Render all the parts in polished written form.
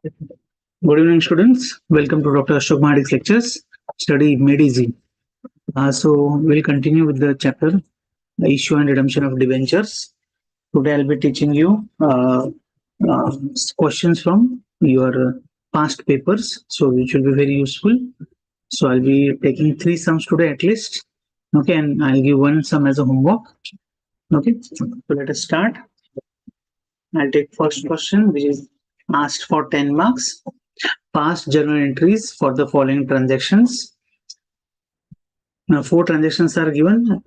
Good evening, students. Welcome to Dr. Ashok Mahadik's lectures. Study Made Easy. So we'll continue with the chapter, the issue and redemption of debentures. Today I'll be teaching you questions from your past papers, so which will be very useful. So I'll be taking 3 sums today at least. Okay, and I'll give 1 sum as a homework. Okay, so let us start. I'll take first question, which is asked for 10 marks. Past journal entries for the following transactions. Now, 4 transactions are given.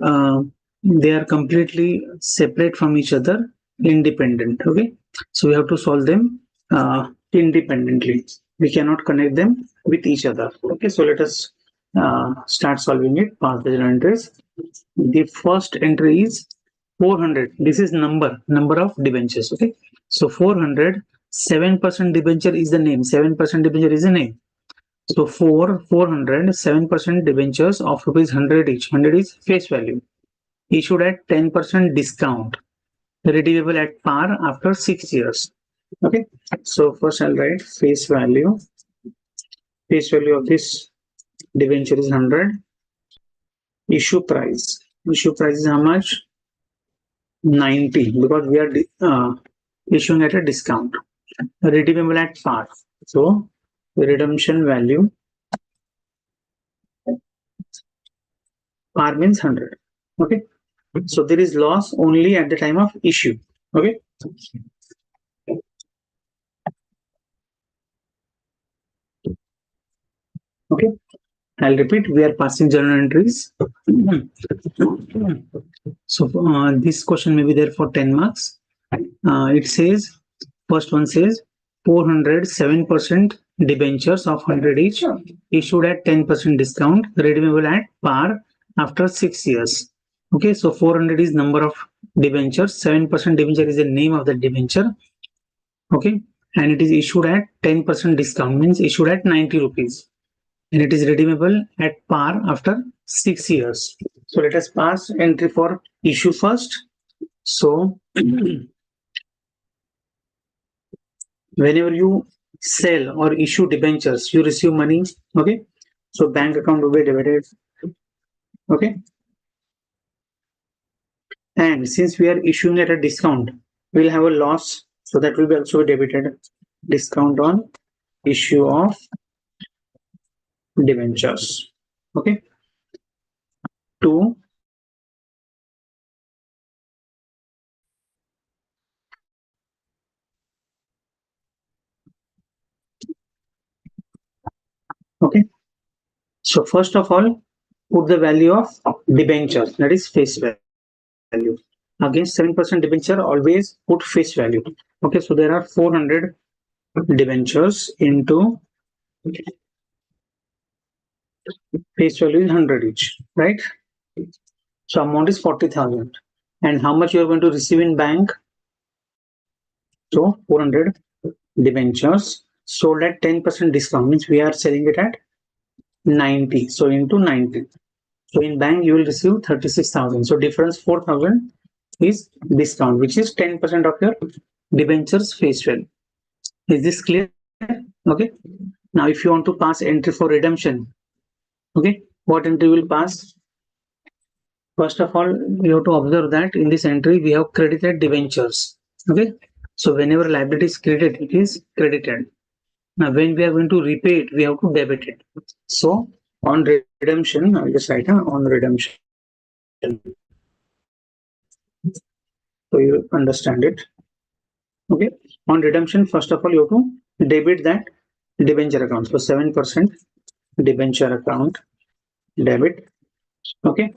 They are completely separate from each other, independent. Okay, so we have to solve them independently. We cannot connect them with each other. Okay, so let us start solving it. Past journal entries. The first entry is 400. This is number of debentures. Okay, so 400. 7% debenture is the name. 7% debenture is the name. So for 400, 7% debentures of rupees 100 each. 100 is face value. Issued at 10% discount. Redeemable at par after 6 years. Okay. So first I'll write face value. Face value of this debenture is 100. Issue price. Issue price is how much? 90, because we are issuing at a discount. Redeemable at par. So redemption value, par means 100. Okay, so there is loss only at the time of issue. Okay, okay, I'll repeat. We are passing journal entries. So this question may be there for 10 marks. It says, first one says 407% debentures of 100 each, issued at 10% discount, redeemable at par after 6 years. Okay, so 400 is number of debentures, 7% debenture is the name of the debenture. Okay, and it is issued at 10% discount, means issued at 90 rupees, and it is redeemable at par after 6 years. So let us pass entry for issue first. So whenever you sell or issue debentures, you receive money. Okay, so bank account will be debited. Okay, and since we are issuing at a discount, we'll have a loss, so that will be also debited. Discount on issue of debentures. Okay, 2. Okay, so first of all, put the value of debentures, that is face value. Against 7% debenture, always put face value. Okay, so there are 400 debentures into face value is 100 each, right? So amount is 40,000. And how much you are going to receive in bank? So 400 debentures sold at 10% discount, means we are selling it at 90. So into 90. So in bank you will receive 36,000. So difference 4,000 is discount, which is 10% of your debentures face value. Is this clear? Okay. Now if you want to pass entry for redemption, okay, what entry will pass? First of all, you have to observe that in this entry we have credited debentures. Okay, so whenever liability is credited, it is credited. Now when we are going to repay it, we have to debit it. So on redemption, I'll just write on redemption, so you understand it. Okay, on redemption, first of all, you have to debit that debenture account. So 7% debenture account debit. Okay,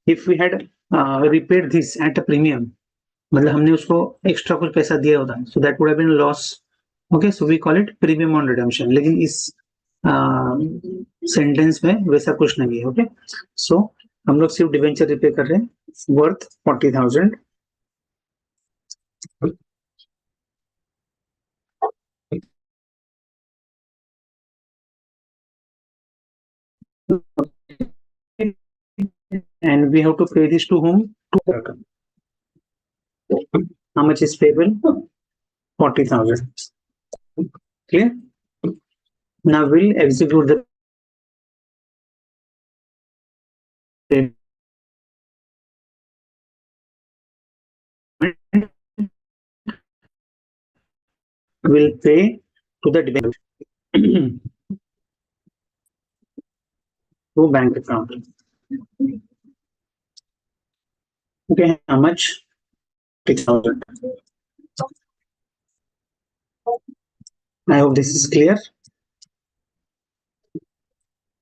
if we had repaid this at a premium, मतलब हमने उसको extra कुछ पैसा दिया होता, so that would have been loss. Okay, so we call it premium on redemption. लेकिन इस sentence में वैसा कुछ नहीं है. ओके, सो हम लोग सिर्फ डिबेंचर रिपे कर रहे हैं, worth 40,000. And we have to pay this to whom? To how much is payable? 40,000. Clear? Now we'll execute the payment. Will pay to the debenture to bank account. Okay, how much? 6,000. I hope this is clear.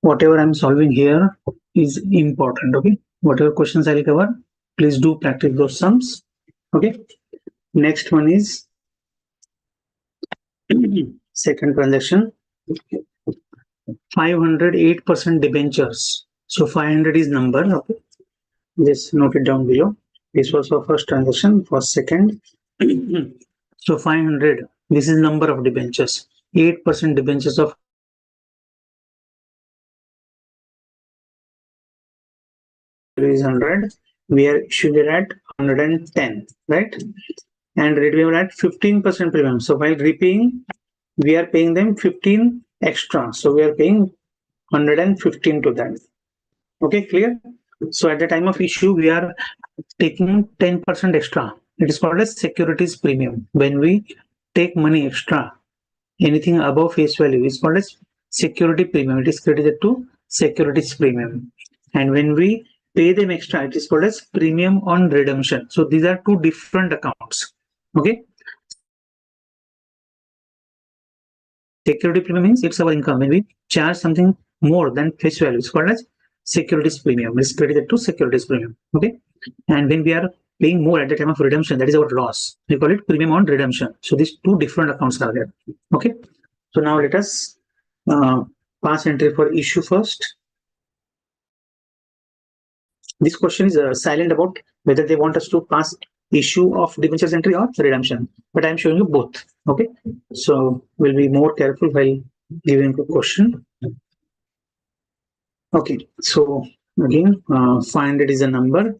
Whatever I'm solving here is important. Okay, whatever questions I'll cover, please do practice those sums. Okay, next one is second transaction, 508% debentures. So 500 is number. Okay, just note it down below. This was for first transaction. For second, so 500. This is number of debentures. 8% debentures of is 100. We are issuing it at 110, right? And redeemable at 15% premium. So while repaying, we are paying them 15 extra. So we are paying 115 to them. Okay, clear? So at the time of issue, we are taking 10% extra. It is called as securities premium. When we take money extra, anything above face value is called as security premium. It is credited to securities premium. And when we pay them extra, it is called as premium on redemption. So these are two different accounts. Okay. Security premium means it's our income. When we charge something more than face value, it's called as securities premium. It's credited to securities premium. Okay. And when we are paying more at the time of redemption, that is our loss. We call it premium on redemption. So these two different accounts are there. Okay. So now let us pass entry for issue first. This question is silent about whether they want us to pass issue of debentures entry or redemption, but I'm showing you both. Okay, so we'll be more careful while giving a question. Okay, so again, 500 is a number.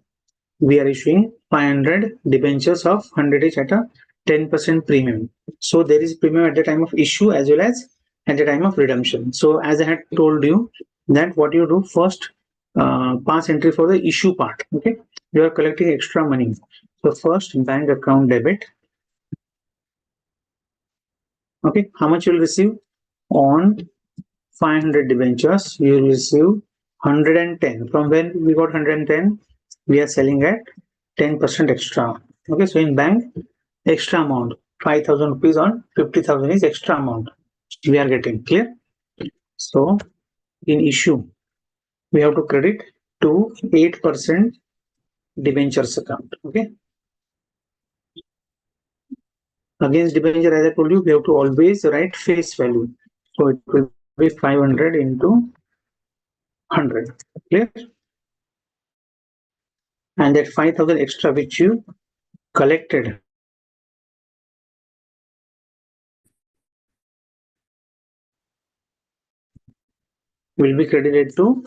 We are issuing 500 debentures of 100 each at a 10% premium. So there is premium at the time of issue as well as at the time of redemption. So as I had told you that what you do first, pass entry for the issue part. Okay, you are collecting extra money. So first bank account debit. Okay, how much you will receive on 500 debentures? You will receive 110. From when we got 110, we are selling at 10% extra. Okay, so in bank, extra amount 5,000 rupees on 50,000 is extra amount we are getting. Clear? So in issue, we have to credit to 8% debentures account. Okay, against debenture, as I told you, we have to always write face value. So it will be 500 into 100. Clear? And that 5,000 extra which you collected will be credited to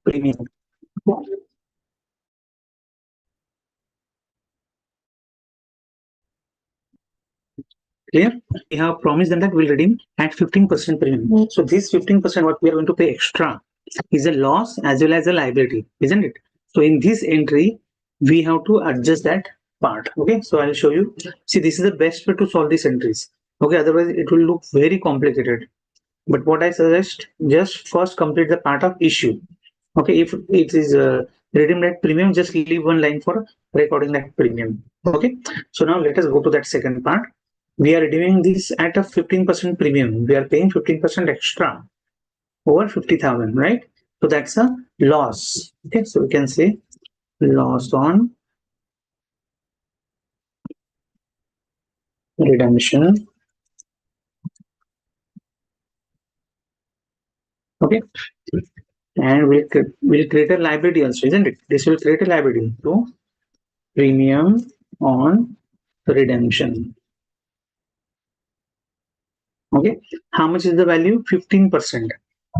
premium. Clear? We have promised them that we'll redeem at 15% premium. So this 15% what we are going to pay extra is a loss as well as a liability, isn't it? So in this entry, we have to adjust that part. Okay, so I'll show you. See, this is the best way to solve these entries. Okay, otherwise it will look very complicated. But what I suggest, just first complete the part of issue. Okay, if it is redeemed at premium, just leave one line for recording that premium. Okay, so now let us go to that second part. We are redeeming this at a 15% premium. We are paying 15% extra over 50,000, right? So that's a loss. Okay, so we can say loss on redemption. Okay, and we'll create a liability also, isn't it? This will create a liability to premium on redemption. Okay, how much is the value? 15%.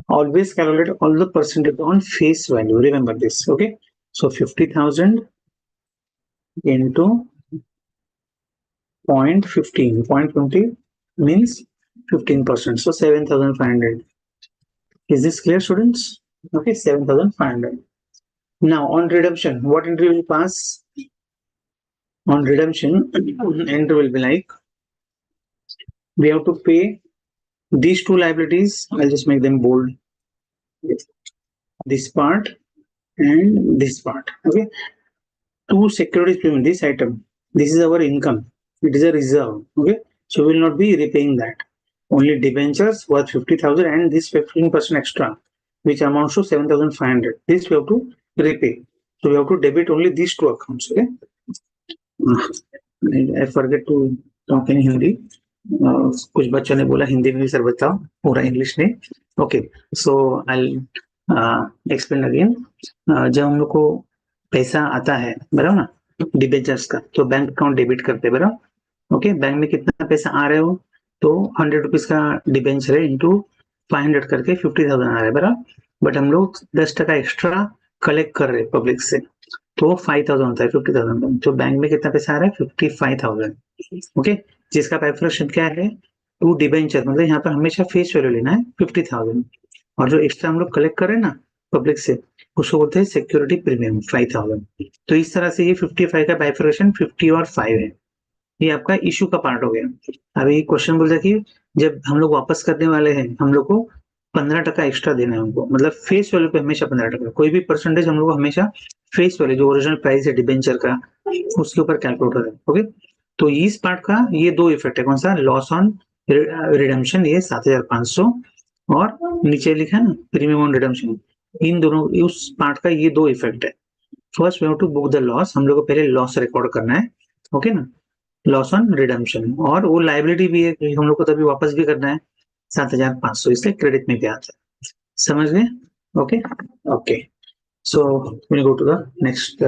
Always calculate all the percentage on face value. Remember this. Okay, so 50,000 into 0.15. 0.20 means 15%. So 7,500. Is this clear, students? Okay, 7,500. Now on redemption, what entry will pass? On redemption, entry will be like, we have to pay these two liabilities. I'll just make them bold. This part and this part. Okay. Two securities premium, this item. This is our income. It is a reserve. Okay. So we will not be repaying that. Only debentures worth 50,000 and this 15% extra, which amounts to 7,500. This we have to repay. So we have to debit only these two accounts. Okay. I forget to talk in Hindi. कुछ बच्चों ने बोला हिंदी में भी sir बताओ, पूरा English नहीं. Okay, so I explain again. जब हम लोग को पैसा आता है बराबर ना डिबेंचर्स का, तो बैंक अकाउंट डेबिट करते हैं बराबर. ओके, बैंक में कितना पैसा आ रहे हो, तो 100 रुपीज का डिबेंचर है इंटू 500 करके 50,000 आ रहा है बराबर. बट हम लोग 10% एक्स्ट्रा कलेक्ट कर रहे हैं पब्लिक से, तो 5,000 होता है 50,000. तो बैंक में कितना पैसा आ रहा है 55,000. ओके, जिसका बाइफर्केशन क्या है, टू डिबेंचर, मतलब यहाँ पर हमेशा फेस वैल्यू लेना है 50,000, और जो एक्स्ट्रा हम लोग कलेक्ट कर रहे हैं ना पब्लिक से, उसको बोलते हैं सिक्योरिटी प्रीमियम 5,000. तो इस तरह से ये 55 का बाइफर्केशन 50 और 5 है. ये आपका इशू का पार्ट हो गया. अभी क्वेश्चन बोलता है कि जब हम लोग वापस करने वाले हैं, हम लोग को 15% एक्स्ट्रा देना है उनको, मतलब फेस वैल्यू पे हमेशा 15%. कोई भी परसेंटेज हम लोग को हमेशा फेस वैल्यू, जो ओरिजिनल प्राइस है डिबेंचर का, उसके ऊपर कैलकुलेट हो रहा है. ओके, तो इस पार्ट का ये दो इफेक्ट है. कौन सा? लॉस ऑन रिडेम्पशन, ये 7,500, और नीचे लिखा है ना प्रीमियम ऑन रिडेम्पशन. इन दोनों, उस पार्ट का ये दो इफेक्ट है. First we have to book the loss, हम लोग को पहले लॉस रिकॉर्ड करना है. ओके ना, लॉस ऑन रिडेम्पशन, और वो लाइबिलिटी भी है, हम लोग को तभी वापस भी करना है 7,500, इसलिए क्रेडिट में भी आता है. समझ गए? Okay okay. So we'll go to the next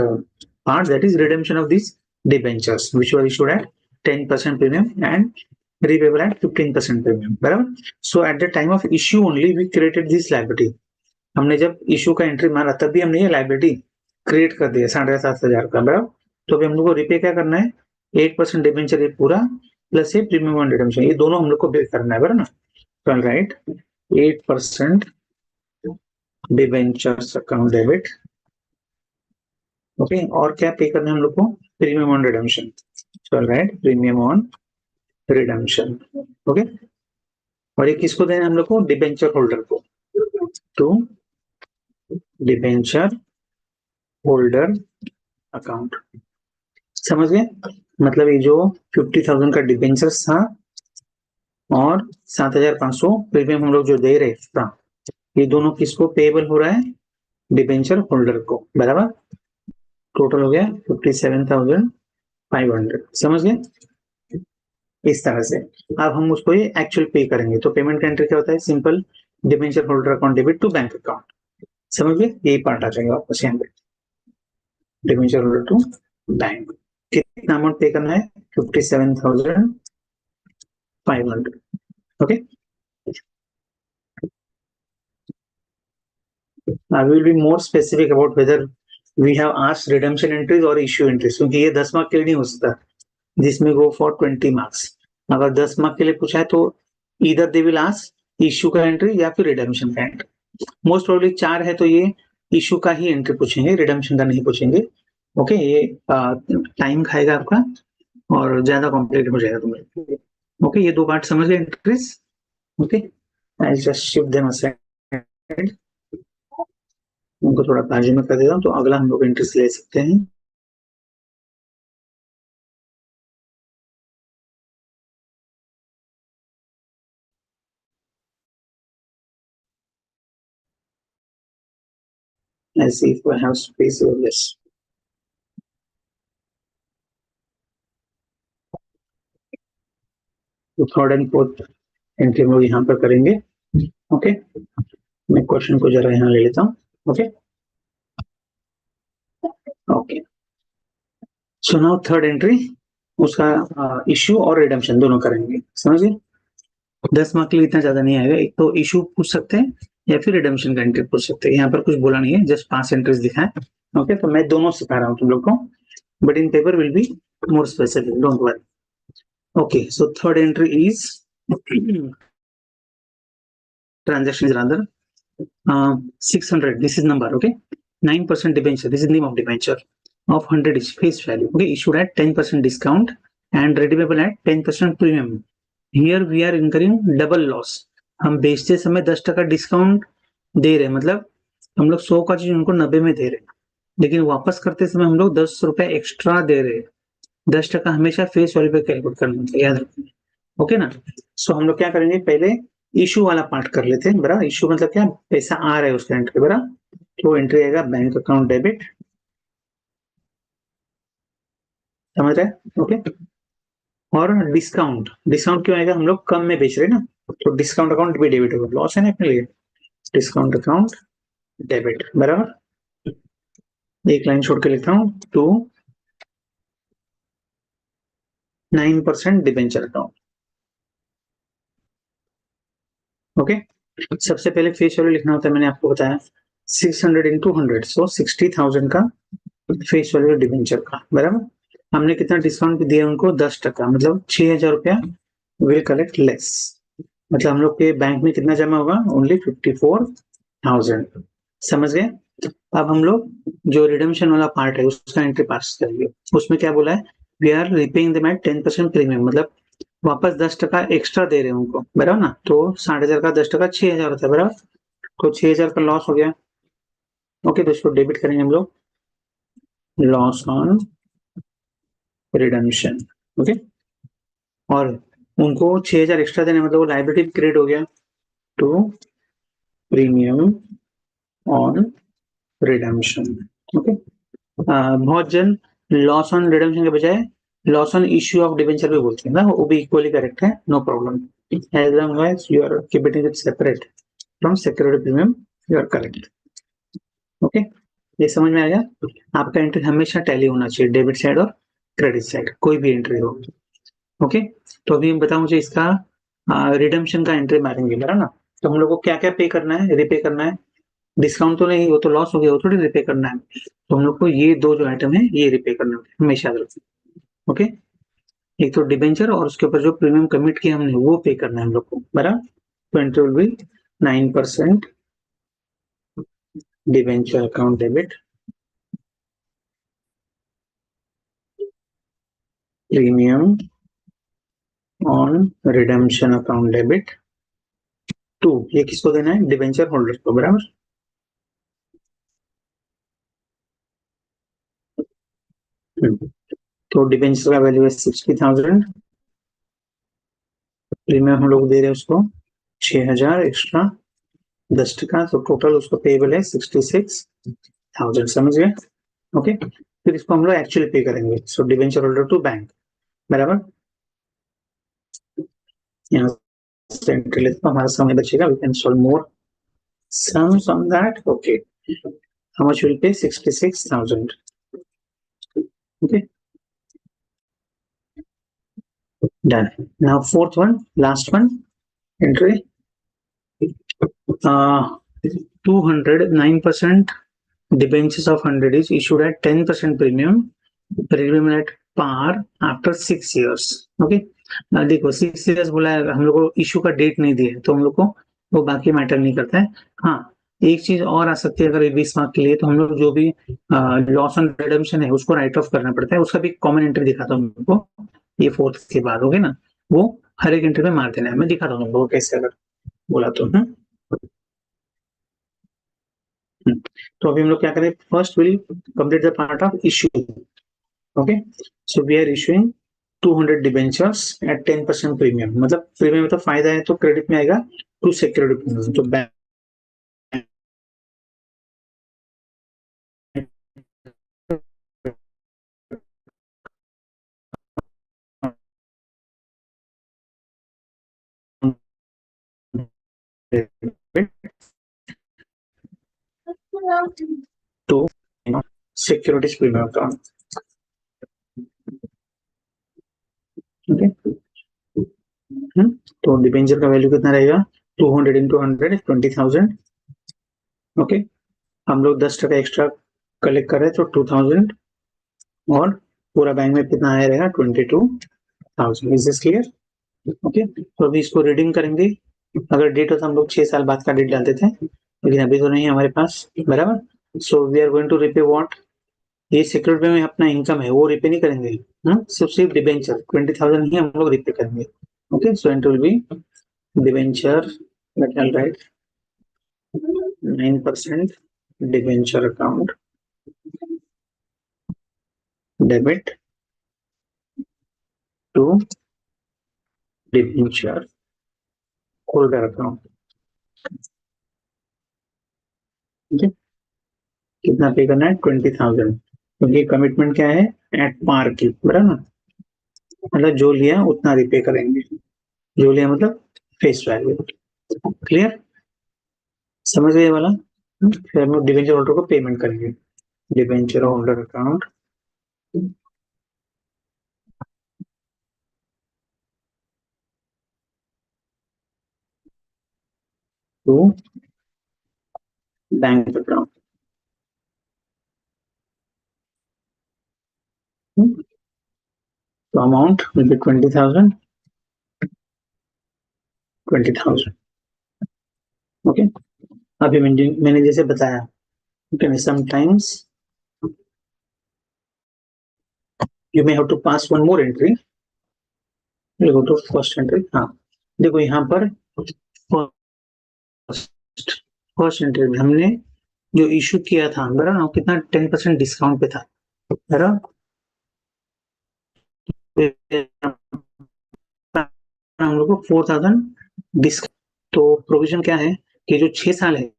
part, that is redemption of these debentures which were issued at 10% premium and repayable at 15% premium. बराबर. So at the time of issue only we created this liability. हमने जब issue का entry मारा तब भी हमने ये liability create कर दिया 7,500 का. बराबर. तो अभी हम लोग को रिपे क्या करना है, 8% डिबेंचर ये पूरा प्लस ये प्रीमियम ऑन रिडेम्पशन, ये दोनों हम लोग को पे करना है बराबर ना. तो right 8% debentures account debit. Okay, और क्या पे करना है हम लोग को, premium on redemption. So right premium on redemption. Okay, और ये किसको देना है हम लोग को, डिबेंचर होल्डर को. तो डिबेंचर होल्डर अकाउंट. समझ गए? मतलब ये जो 50,000 का डिबेंचर्स था और 7,500 प्रीमियम हम लोग जो दे रहे था, ये दोनों किसको पेएबल हो रहा है, डिबेंचर होल्डर को. बराबर. टोटल हो गया 57,500. समझ गए? इस तरह से अब हम उसको ये एक्चुअल पे करेंगे. तो पेमेंट का एंट्री क्या होता है, simple debenture holder account debit to bank account. समझ गए? यही पार्ट आ जाएगा वापस यहाँ पे, डिबेंचर होल्डर टू बैंक. कितना अमाउंट पे करना है, 57,500. Okay, I will be more specific about whether we have asked redemption entries or issue entries, क्योंकि ये 10 मार्क के लिए नहीं हो सकता, जिसमें गो फॉर 20 मार्क्स. अगर 10 मार्क के लिए पूछा है तो इधर दे विल आस्क इश्यू का एंट्री या फिर रिडेम्पशन का एंट्री. मोस्ट प्रोबेबली 4 है तो ये इश्यू का ही एंट्री पूछेंगे, रिडेम्पशन का नहीं पूछेंगे. ओके, ये टाइम खाएगा आपका और ज्यादा कॉम्प्लिकेट हो जाएगा तुम्हारे. ओके, ये दो पार्ट समझ गए entries. Okay, I just shift them aside, उनको थोड़ा बाजू में कर देता हूँ, तो अगला हम लोग एंट्रीज ले सकते हैं. Let's see if I have space for this. तो थर्ड एंड फोर्थ एंट्री हम यहाँ पर करेंगे. ओके, मैं क्वेश्चन को जरा यहाँ ले लेता हूँ. Okay okay. So now third entry, उसका इश्यू और रिडेम्पशन दोनों करेंगे. समझिए, 10 मार्क के लिए इतना ज्यादा नहीं आएगा. एक तो इशू पूछ सकते हैं या फिर रिडेम्पशन का एंट्री पूछ सकते हैं. यहाँ पर कुछ बोला नहीं है, जस्ट 5 एंट्रीज दिखाएं. ओके, तो मैं दोनों सिखा रहा हूँ तुम लोग को, but in paper will be more specific, don't worry. Okay, so third entry is transaction is rather 600. This is number, okay. 9% debenture. This is name of debenture. Of 100 is face value. Okay, issued at 10% discount and redeemable at 10% premium. Here we are incurring double loss. हम बेचते समय 10% discount दे रहे हैं, मतलब हम लोग 100 का चीज उनको 90 में दे रहे हैं, लेकिन वापस करते समय हम लोग 10 रुपए एक्स्ट्रा दे रहे हैं। 10% हमेशा फेस वैल्यू पे कैलकुलेट करना चाहिए, याद रखना। ओके ना। सो हम लोग क्या करेंगे, पहले इशू वाला पार्ट कर लेते हैं। बरा इशू मतलब क्या, पैसा आ रहा है उसका एंट्री। बरा तो एंट्री आएगा बैंक अकाउंट डेबिट, समझ रहे हैं? ओके। और डिस्काउंट, डिस्काउंट क्यों आएगा, हम लोग कम में बेच रहे हैं ना, तो डिस्काउंट अकाउंट भी डेबिट होगा, लॉस है ना अपने लिए। डिस्काउंट अकाउंट डेबिट, बराबर। एक लाइन छोड़ के लिखता हूँ, टू 9% डिबेंचर अकाउंट। ओके। सबसे पहले फेस वैल्यू लिखना होता है, मैंने आपको बताया 600 इंटू 100, सो 60,000 का फेस वैल्यू डिबेंचर का, बराबर। हमने कितना डिस्काउंट दिया उनको, 10%, मतलब 6,000 रुपया विल कलेक्ट लेस। मतलब हम लोग के बैंक में कितना जमा होगा, ओनली 54,000। समझ गए? अब हम लोग जो रिडेम्पशन वाला पार्ट है उसका एंट्री पास करेंगे। उसमें क्या बोला है, we are repaying them at 10% premium, मतलब वापस 10% एक्स्ट्रा दे रहे हैं उनको, बराबर ना। तो 60,000 का 10% 6,000 होता है, बराबर। तो 6,000 का लॉस हो गया। ओके, तो इसको डेबिट करेंगे हम लोग, लॉस ऑन रिडेम्पशन। ओके। और उनको 6,000 एक्स्ट्रा देने, मतलब वो लाइबिलिटी क्रेडिट हो गया to premium on redemption. Okay. बहुत जन लॉस ऑन रिडेम्पशन के बजाय loss on issue of debenture भी बोलते हैं ना, वो भी इक्वली करेक्ट है, no problem. As long as you are keeping it separate from security premium, you are correct. Okay, ये समझ में आ गया? आपका एंट्री हमेशा टैली होना चाहिए, डेबिट साइड और क्रेडिट साइड, कोई भी एंट्री हो। ओके, तो अभी बताओ मुझे इसका रिडेम्पशन का एंट्री मारेंगे, बराबर ना। तो हम लोग को क्या क्या पे करना है, रिपे करना है। डिस्काउंट तो नहीं, वो तो लॉस हो गया, वो थोड़ी रिपे करना है। तो हम लोग को ये दो जो आइटम है ये रिपे करना है, हमेशा याद रखना। ओके, एक तो डिबेंचर और उसके ऊपर जो प्रीमियम कमिट किया हमने वो पे करना है हम लोग को, बराबर। तो entry will be 9% debenture account debit, premium on redemption account debit to, ये किसको देना है, डिबेंचर होल्डर को, बराबर। तो डिबेंचर का वैल्यू है 60,000, प्रीमियम हम लोग दे रहे हैं उसको 6,000 एक्स्ट्रा 10%, तो टोटल उसको पेबल है 66,000। समझ गए? ओके, फिर इसको हम लोग एक्चुअली पे करेंगे। So debenture holder to bank, बराबर। यहाँ से एंट्री लेते हमारा समय बचेगा, we can solve more sums on that. Okay, how much will pay, 66,000. Okay, done. Now fourth one, last one, entry 209% debentures of 100 is issued at 10% premium, premium at par after 6 years. Okay, देखो 6 years बोला है, हम लोग को issue का date नहीं दिया है, तो हम लोग को वो बाकी मैटर नहीं करता है। हाँ, एक चीज और आ सकती है, अगर 20 मार्क के लिए, तो हम लोग जो भी लॉस ऑन रिडेम्पशन है उसको राइट ऑफ करना पड़ता है, उसका भी कॉमन एंट्री दिखाता हूँ उनको, ये फोर्थ के बाद, होगे ना। वो हर एक एंट्री में मार देना है, मैं दिखाता हूँ उनको कैसे, अगर बोला तो। तो अभी हम लोग क्या करें, first will complete the part of issue. Okay, so we are issuing 200 debentures at 10% premium, मतलब प्रीमियम मतलब फायदा है, तो क्रेडिट में आएगा टू सिक्योरिटी प्रीमियम, तो bank to securities premium account. Okay, तो डिबेंचर का वैल्यू कितना रहेगा, 200 इंटू 100 20,000। ओके, हम लोग 10% एक्स्ट्रा कलेक्ट कर रहे हैं, तो 2,000, और पूरा बैंक में कितना आया रहेगा, 22,000। Is this clear? ओके, तो अभी इसको रीडिंग करेंगे। अगर डेट हो तो हम लोग 6 साल बाद का डेट डालते थे, लेकिन अभी तो नहीं है हमारे पास, बराबर। So we are going to repay what, ये सिक्योरिटी में अपना इनकम है वो रिपे नहीं करेंगे, सिर्फ डिबेंचर 20,000 ही हम लोग रिपे करेंगे। Okay, so it will be debenture, let me write 9% debenture account debit to debenture holder account. ठीक है, कितना पे करना है, 20,000, क्योंकि कमिटमेंट क्या है, एट पार की, बराबर ना, मतलब जो लिया उतना रिपे करेंगे, जो लिया मतलब फेस वैल्यू। क्लियर, समझ गए ये वाला। फिर हम लोग डिबेंचर होल्डर को पेमेंट करेंगे, debenture holder account to bank account. तो अमाउंट विल बी 20,000, 20,000। ओके, अभी मैंने जैसे बताया, okay, sometimes you may have to pass one more entry. Go to first entry, हाँ, देखो यहाँ पर फर्स्ट एंट्री में हमने जो इशू किया था, बराबर ना, कितना 10% डिस्काउंट पे था, बराबर। हम लोग को 4,000 डिस्काउंट। तो प्रोविजन क्या है कि जो 6 साल है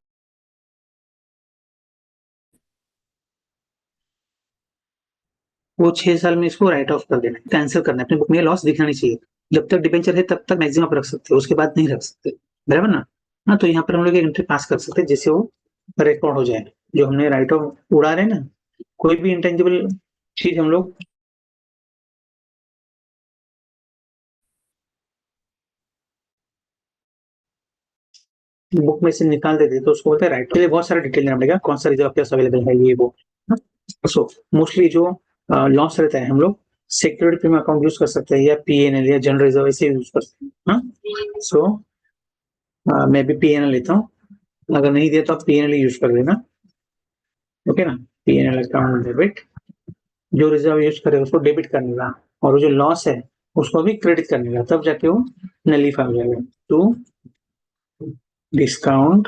वो 6 साल में इसको राइट ऑफ कर देना, कैंसिल करना है, अपनी बुक में लॉस दिखानी चाहिए। जब तक डिबेंचर है तब तक मैक्सिमम आप रख सकते हो, उसके बाद नहीं रख सकते, बराबर ना। हाँ, तो यहाँ पर हम लोग एंट्री पास कर सकते हैं जिससे वो रिकॉर्ड हो जाए, जो हमने राइट ऑफ उड़ा रहे ना, कोई भी इंटेंजिबल चीज हम लोग बुक में से निकाल देते तो उसको बोलते हैं राइट। तो बहुत सारा डिटेल देना पड़ेगा, कौन सा रिजर्व आपके पास अवेलेबल है, ये वो। सो मोस्टली जो लॉस रहता है हम लोग सिक्योरिटी प्रीमियम अकाउंट यूज कर सकते हैं, या पीएनएल या जनरल रिजर्व ऐसे यूज कर सकते हैं। सो मैं भी पीएनएल लेता हूँ, अगर नहीं दिया तो आप पीएनएल यूज कर लेना। ओके ना, पीएनएल अकाउंट डेबिट, जो रिजर्व यूज करे उसको डेबिट करने का, और वो जो लॉस है उसको भी क्रेडिट करने का, तब जाके वो नलीफाई हो जाएगा। To discount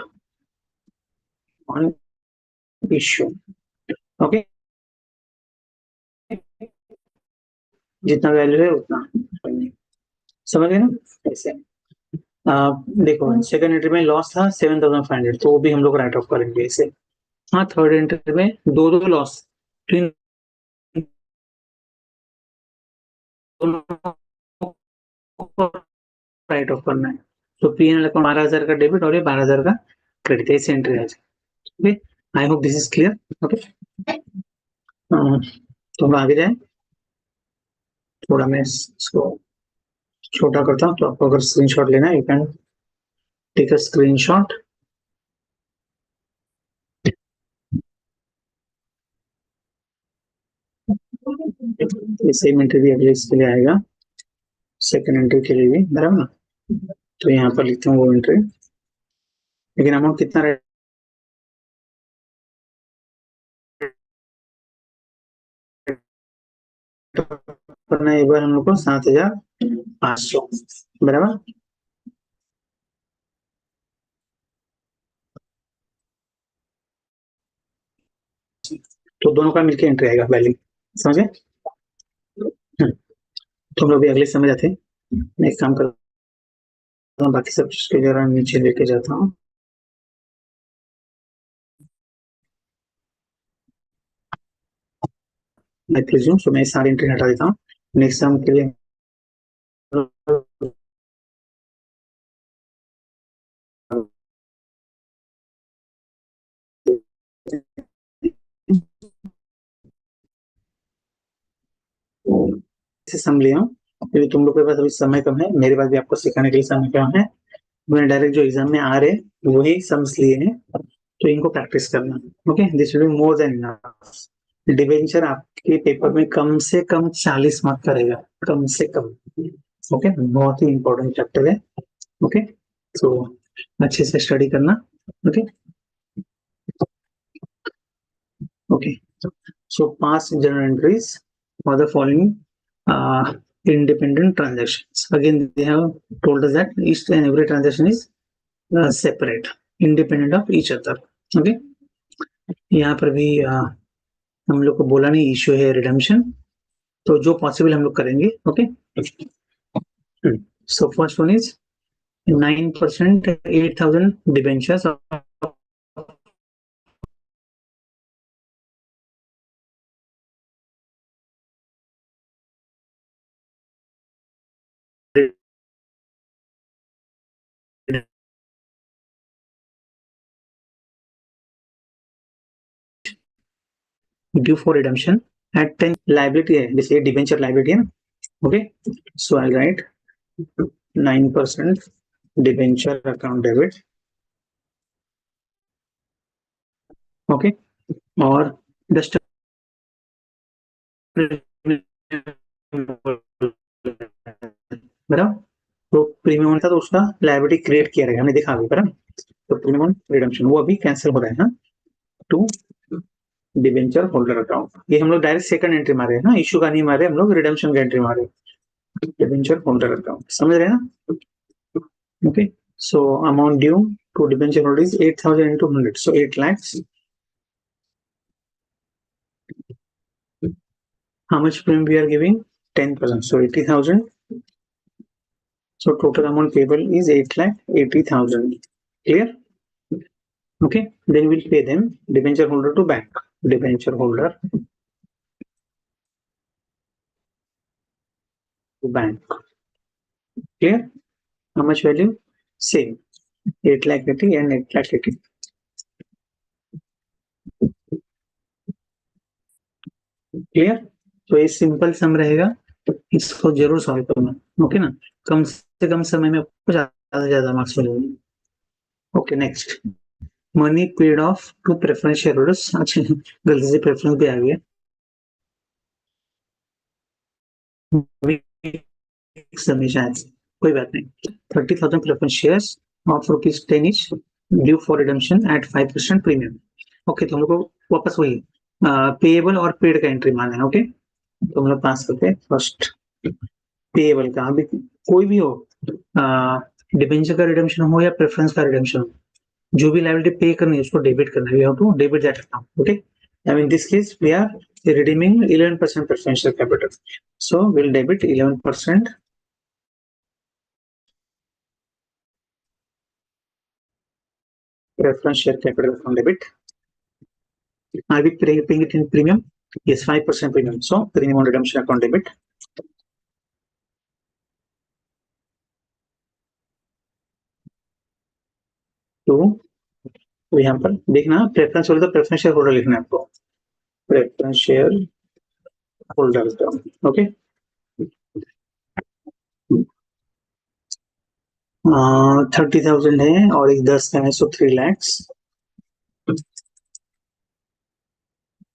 on issue. Okay, जितना वैल्यू है उतना, समझ गए ना, ऐसे। देखो सेकंड एंट्री में लॉस था 7,500, तो वो भी हम लोग राइट ऑफ करेंगे इसे। हाँ, थर्ड एंट्री में दो दो लॉस, तो इन दोनों को राइट ऑफ करना है। तो पीएनएल अकाउंट 12,000 का डेबिट और ये 12,000 का क्रेडिट, ऐसे एंट्री आ जाए। Okay, I hope this is clear. Okay, तो हम आगे जाए, थोड़ा मैं इसको छोटा करता हूँ, तो आपको अगर स्क्रीनशॉट लेना है you can take a screenshot. ये सेम एंट्री भी अगले इसके लिए आएगा, सेकंड एंट्री के लिए भी, बराबर ना। तो यहाँ पर लिखता हूँ वो एंट्री, लेकिन अमाउंट कितना करना है, एक बार हम लोग को 7,500, बराबर। तो दोनों का मिलकर एंट्री आएगा वैल्यू, समझे। तो हम लोग भी अगले समझ आते हैं। मैं एक काम करता हूँ, बाकी सब चीज के जरा नीचे लेके जाता हूँ। मैं प्रिज्यूम, तो मैं सारी एंट्री हटा देता हूँ, नेक्स्ट सम के लिए से सम लिया हूँ, क्योंकि तुम लोग के पास अभी समय कम है, मेरे पास भी आपको सिखाने के लिए समय कम है। मैंने डायरेक्ट जो एग्जाम में आ रहे वही सम्स लिए हैं, तो इनको प्रैक्टिस करना। Okay, this will be more than enough. Debenture आपके पेपर में कम से कम 40 मार्क करेगा, कम से कम। ओके, बहुत ही इंपॉर्टेंट चैप्टर है। ओके, सो अच्छे से स्टडी करना। Okay okay, so pass journal entries for the following independent transactions. Again, they have told us that each and every transaction is separate, independent of each other. Okay, यहाँ पर भी हम लोग को बोला नहीं इश्यू है रिडम्पशन, तो जो पॉसिबल हम लोग करेंगे। Okay, so first one is 9% 8,000 debentures due for redemption at 10 liability है, जैसे डिबेंचर लाइबिलिटी है ना। Okay, so I write 9% debenture account debit. Okay, और द बराबर, तो प्रीमियम था तो उसका लाइबिलिटी क्रिएट किया रहेगा, हमने देखा अभी बराबर। तो प्रीमियम रिडम्पशन वो अभी कैंसिल हो रहा है ना, टू डिबेंचर होल्डर अकाउंट। ये हम लोग डायरेक्ट सेकंड एंट्री मारे हैं ना, इश्यू का नहीं मारे हम लोग, रिडम्पशन का एंट्री मारे। डिबेंचर होल्डर अकाउंट समझ रहे हैं ना। Okay, so amount due to debenture holder is 8,000 into 100, so 8 lakhs. How much premium we are giving? 10%, so 80,000. So total amount payable is 8,80,000. Clear? Okay, then we'll pay them debenture holder to bank. Debenture holder to bank. Clear? How much value? Same, 8,80,000 and 8,80,000. Clear? तो ये simple सम रहेगा, इसको जरूर solve करना। Okay ना, कम से कम समय में आपको ज्यादा से ज्यादा मार्क्स मिलेंगे। Okay, next money paid off to preference share holders. अच्छा, गलती से प्रेफरेंस भी आ गया, शायद कोई बात नहीं। 30,000 preference shares of ₹10 each due for redemption at 5% premium. Okay, तो हम लोग को वापस वही पेएबल और पेड का एंट्री माना है। ओके, तो हम लोग पास करते हैं फर्स्ट पेएबल का। अभी कोई भी हो, डिबेंचर का रिडम्पशन हो या प्रेफरेंस का रिडम्पशन हो, जो भी लायबिलिटी पे करनी है उसको डेबिट करना है, we have to debit that account. Okay, now in this case we are redeeming 11% preferential capital, so we'll debit 11% preference share capital from debit. Are we paying it in premium? Yes, 5% premium, so premium on redemption account debit. तो यहाँ पर देखना preference holder, preference share holder लिखना है आपको, preference share holder. Okay, 30,000 है और एक 10 का है, सो 3 lakhs,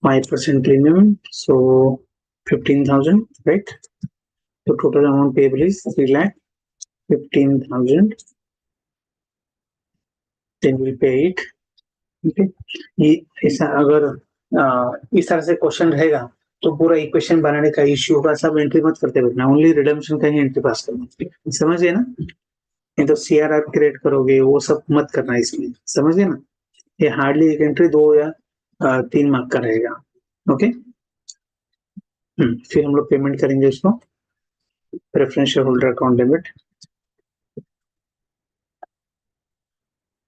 5% premium, so 15,000, right? So total amount payable is 3,15,000. Then we pay it. Okay, ये ऐसा अगर इस तरह से क्वेश्चन रहेगा तो पूरा इक्वेशन बनाने का इश्यू का सब एंट्री मत करते बैठना, ओनली रिडम्पशन का ही एंट्री पास करना। समझिए ना, नहीं तो सीआरआर क्रिएट करोगे वो सब मत करना इसमें, समझिए ना। ये हार्डली एक एंट्री 2 या 3 मार्क का रहेगा। ओके, फिर हम लोग पेमेंट करेंगे उसको, preference share holder account debit.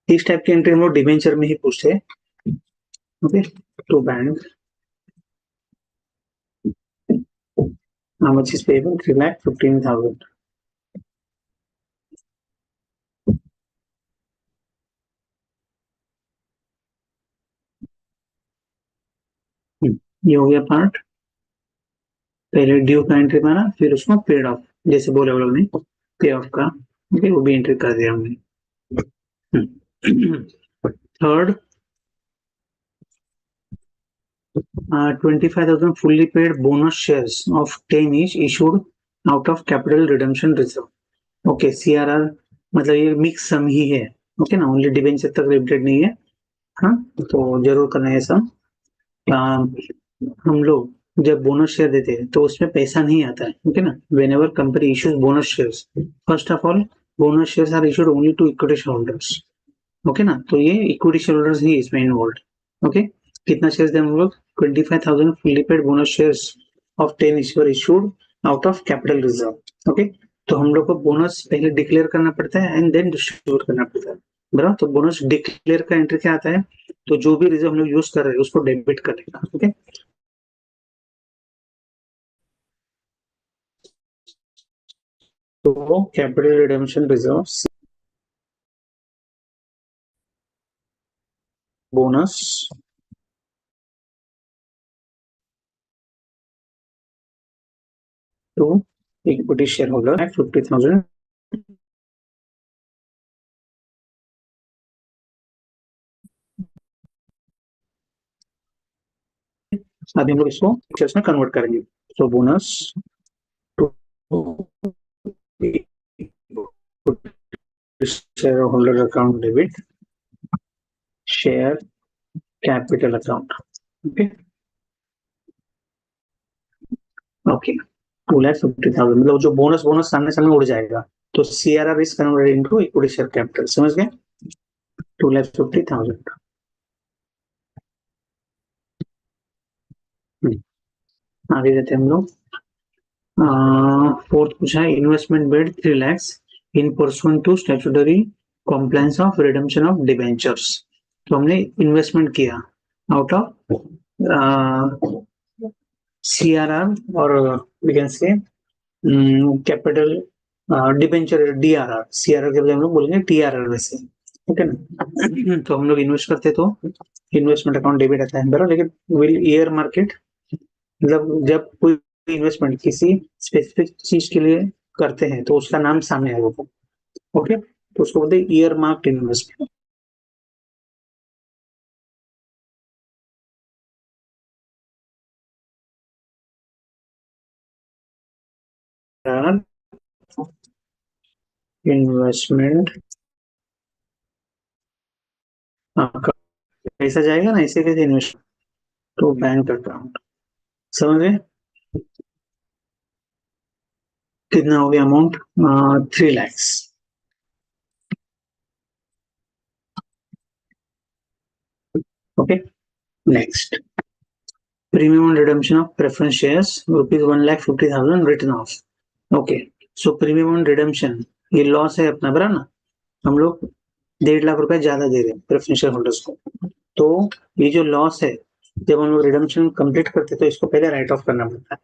इस टाइप की एंट्री हम लोग डिबेंचर में ही पूछते हैं। Okay, to bank, how much is payable? 3,15,000. ये हो गया पार्ट, पहले ड्यू का एंट्री मारा, फिर उसको पेड ऑफ, जैसे बोले वो लोग ने पे ऑफ का। ओके, वो भी एंट्री कर दिया हमने। Third, 25,000 fully paid bonus shares of 10 each issued out of capital redemption reserve. Okay, CRR मतलब ये मिक्स सम ही है। ओके ना, ओनली डिबेंचर तक लिमिटेड नहीं है। हाँ, तो जरूर करना है सम। हम लोग जब बोनस शेयर देते हैं तो उसमें पैसा नहीं आता है। ओके ना, whenever company issues bonus shares, first of all bonus shares are issued only to equity share holders. Okay ना, तो ये इक्विटी शेयर होल्डर्स ही इसमें इन्वॉल्व। ओके, कितना शेयर्स दें हम लोग? 25,000 fully paid bonus shares of 10 each issued out of capital reserve. Okay, तो हम लोग को बोनस पहले डिक्लेयर करना पड़ता है एंड देन डिस्ट्रीब्यूट करना पड़ता है, बराबर। तो बोनस डिक्लेयर का एंट्री क्या आता है? तो जो भी रिजर्व हम लोग यूज कर रहे हैं उसको डेबिट करेगा। ओके, तो capital redemption reserve bonus to equity share holder 50,000। अभी हम लोग इसको शेयर्स में कन्वर्ट करेंगे। तो bonus to share holder account debit share capital account. Okay, okay, 2,50,000 मतलब जो बोनस बोनस सामने सामने उड़ जाएगा। तो CRR is converted into equity share capital, समझ गए? 2,50,000। आगे जाते हैं हम लोग। फोर्थ पूछा है, investment bed 3 lakhs in pursuant to statutory compliance of redemption of debentures. तो हमने इन्वेस्टमेंट किया आउट ऑफ सीआरआर और we can say capital debenture DRR. CRR के बजाय हम लोग बोलेंगे टीआरआर वैसे। ठीक है ना? तो हम लोग इन्वेस्ट करते तो इन्वेस्टमेंट अकाउंट डेबिट आता है, बराबर। लेकिन विल ईयर मार्केट मतलब जब कोई इन्वेस्टमेंट किसी स्पेसिफिक चीज के लिए करते हैं तो उसका नाम सामने आएगा। ओके, तो उसको बोलते हैं ईयर मार्क्ड इन्वेस्टमेंट। इन्वेस्टमेंट पैसा जाएगा ना, इसे कहते हैं इन्वेस्टमेंट टू बैंक अकाउंट। समझ गए? कितना हो गया amount? 3 lakhs। Okay, next, premium on redemption of preference shares ₹1,50,000 written off. Okay, so premium on redemption ये लॉस है अपना, बराबर ना। हम लोग 1.5 लाख रुपए ज्यादा दे रहे हैं प्रेफरेंस शेयर होल्डर्स को। तो ये जो लॉस है, जब हम लोग रिडम्पशन कंप्लीट करते हैं तो इसको पहले राइट ऑफ करना पड़ता है।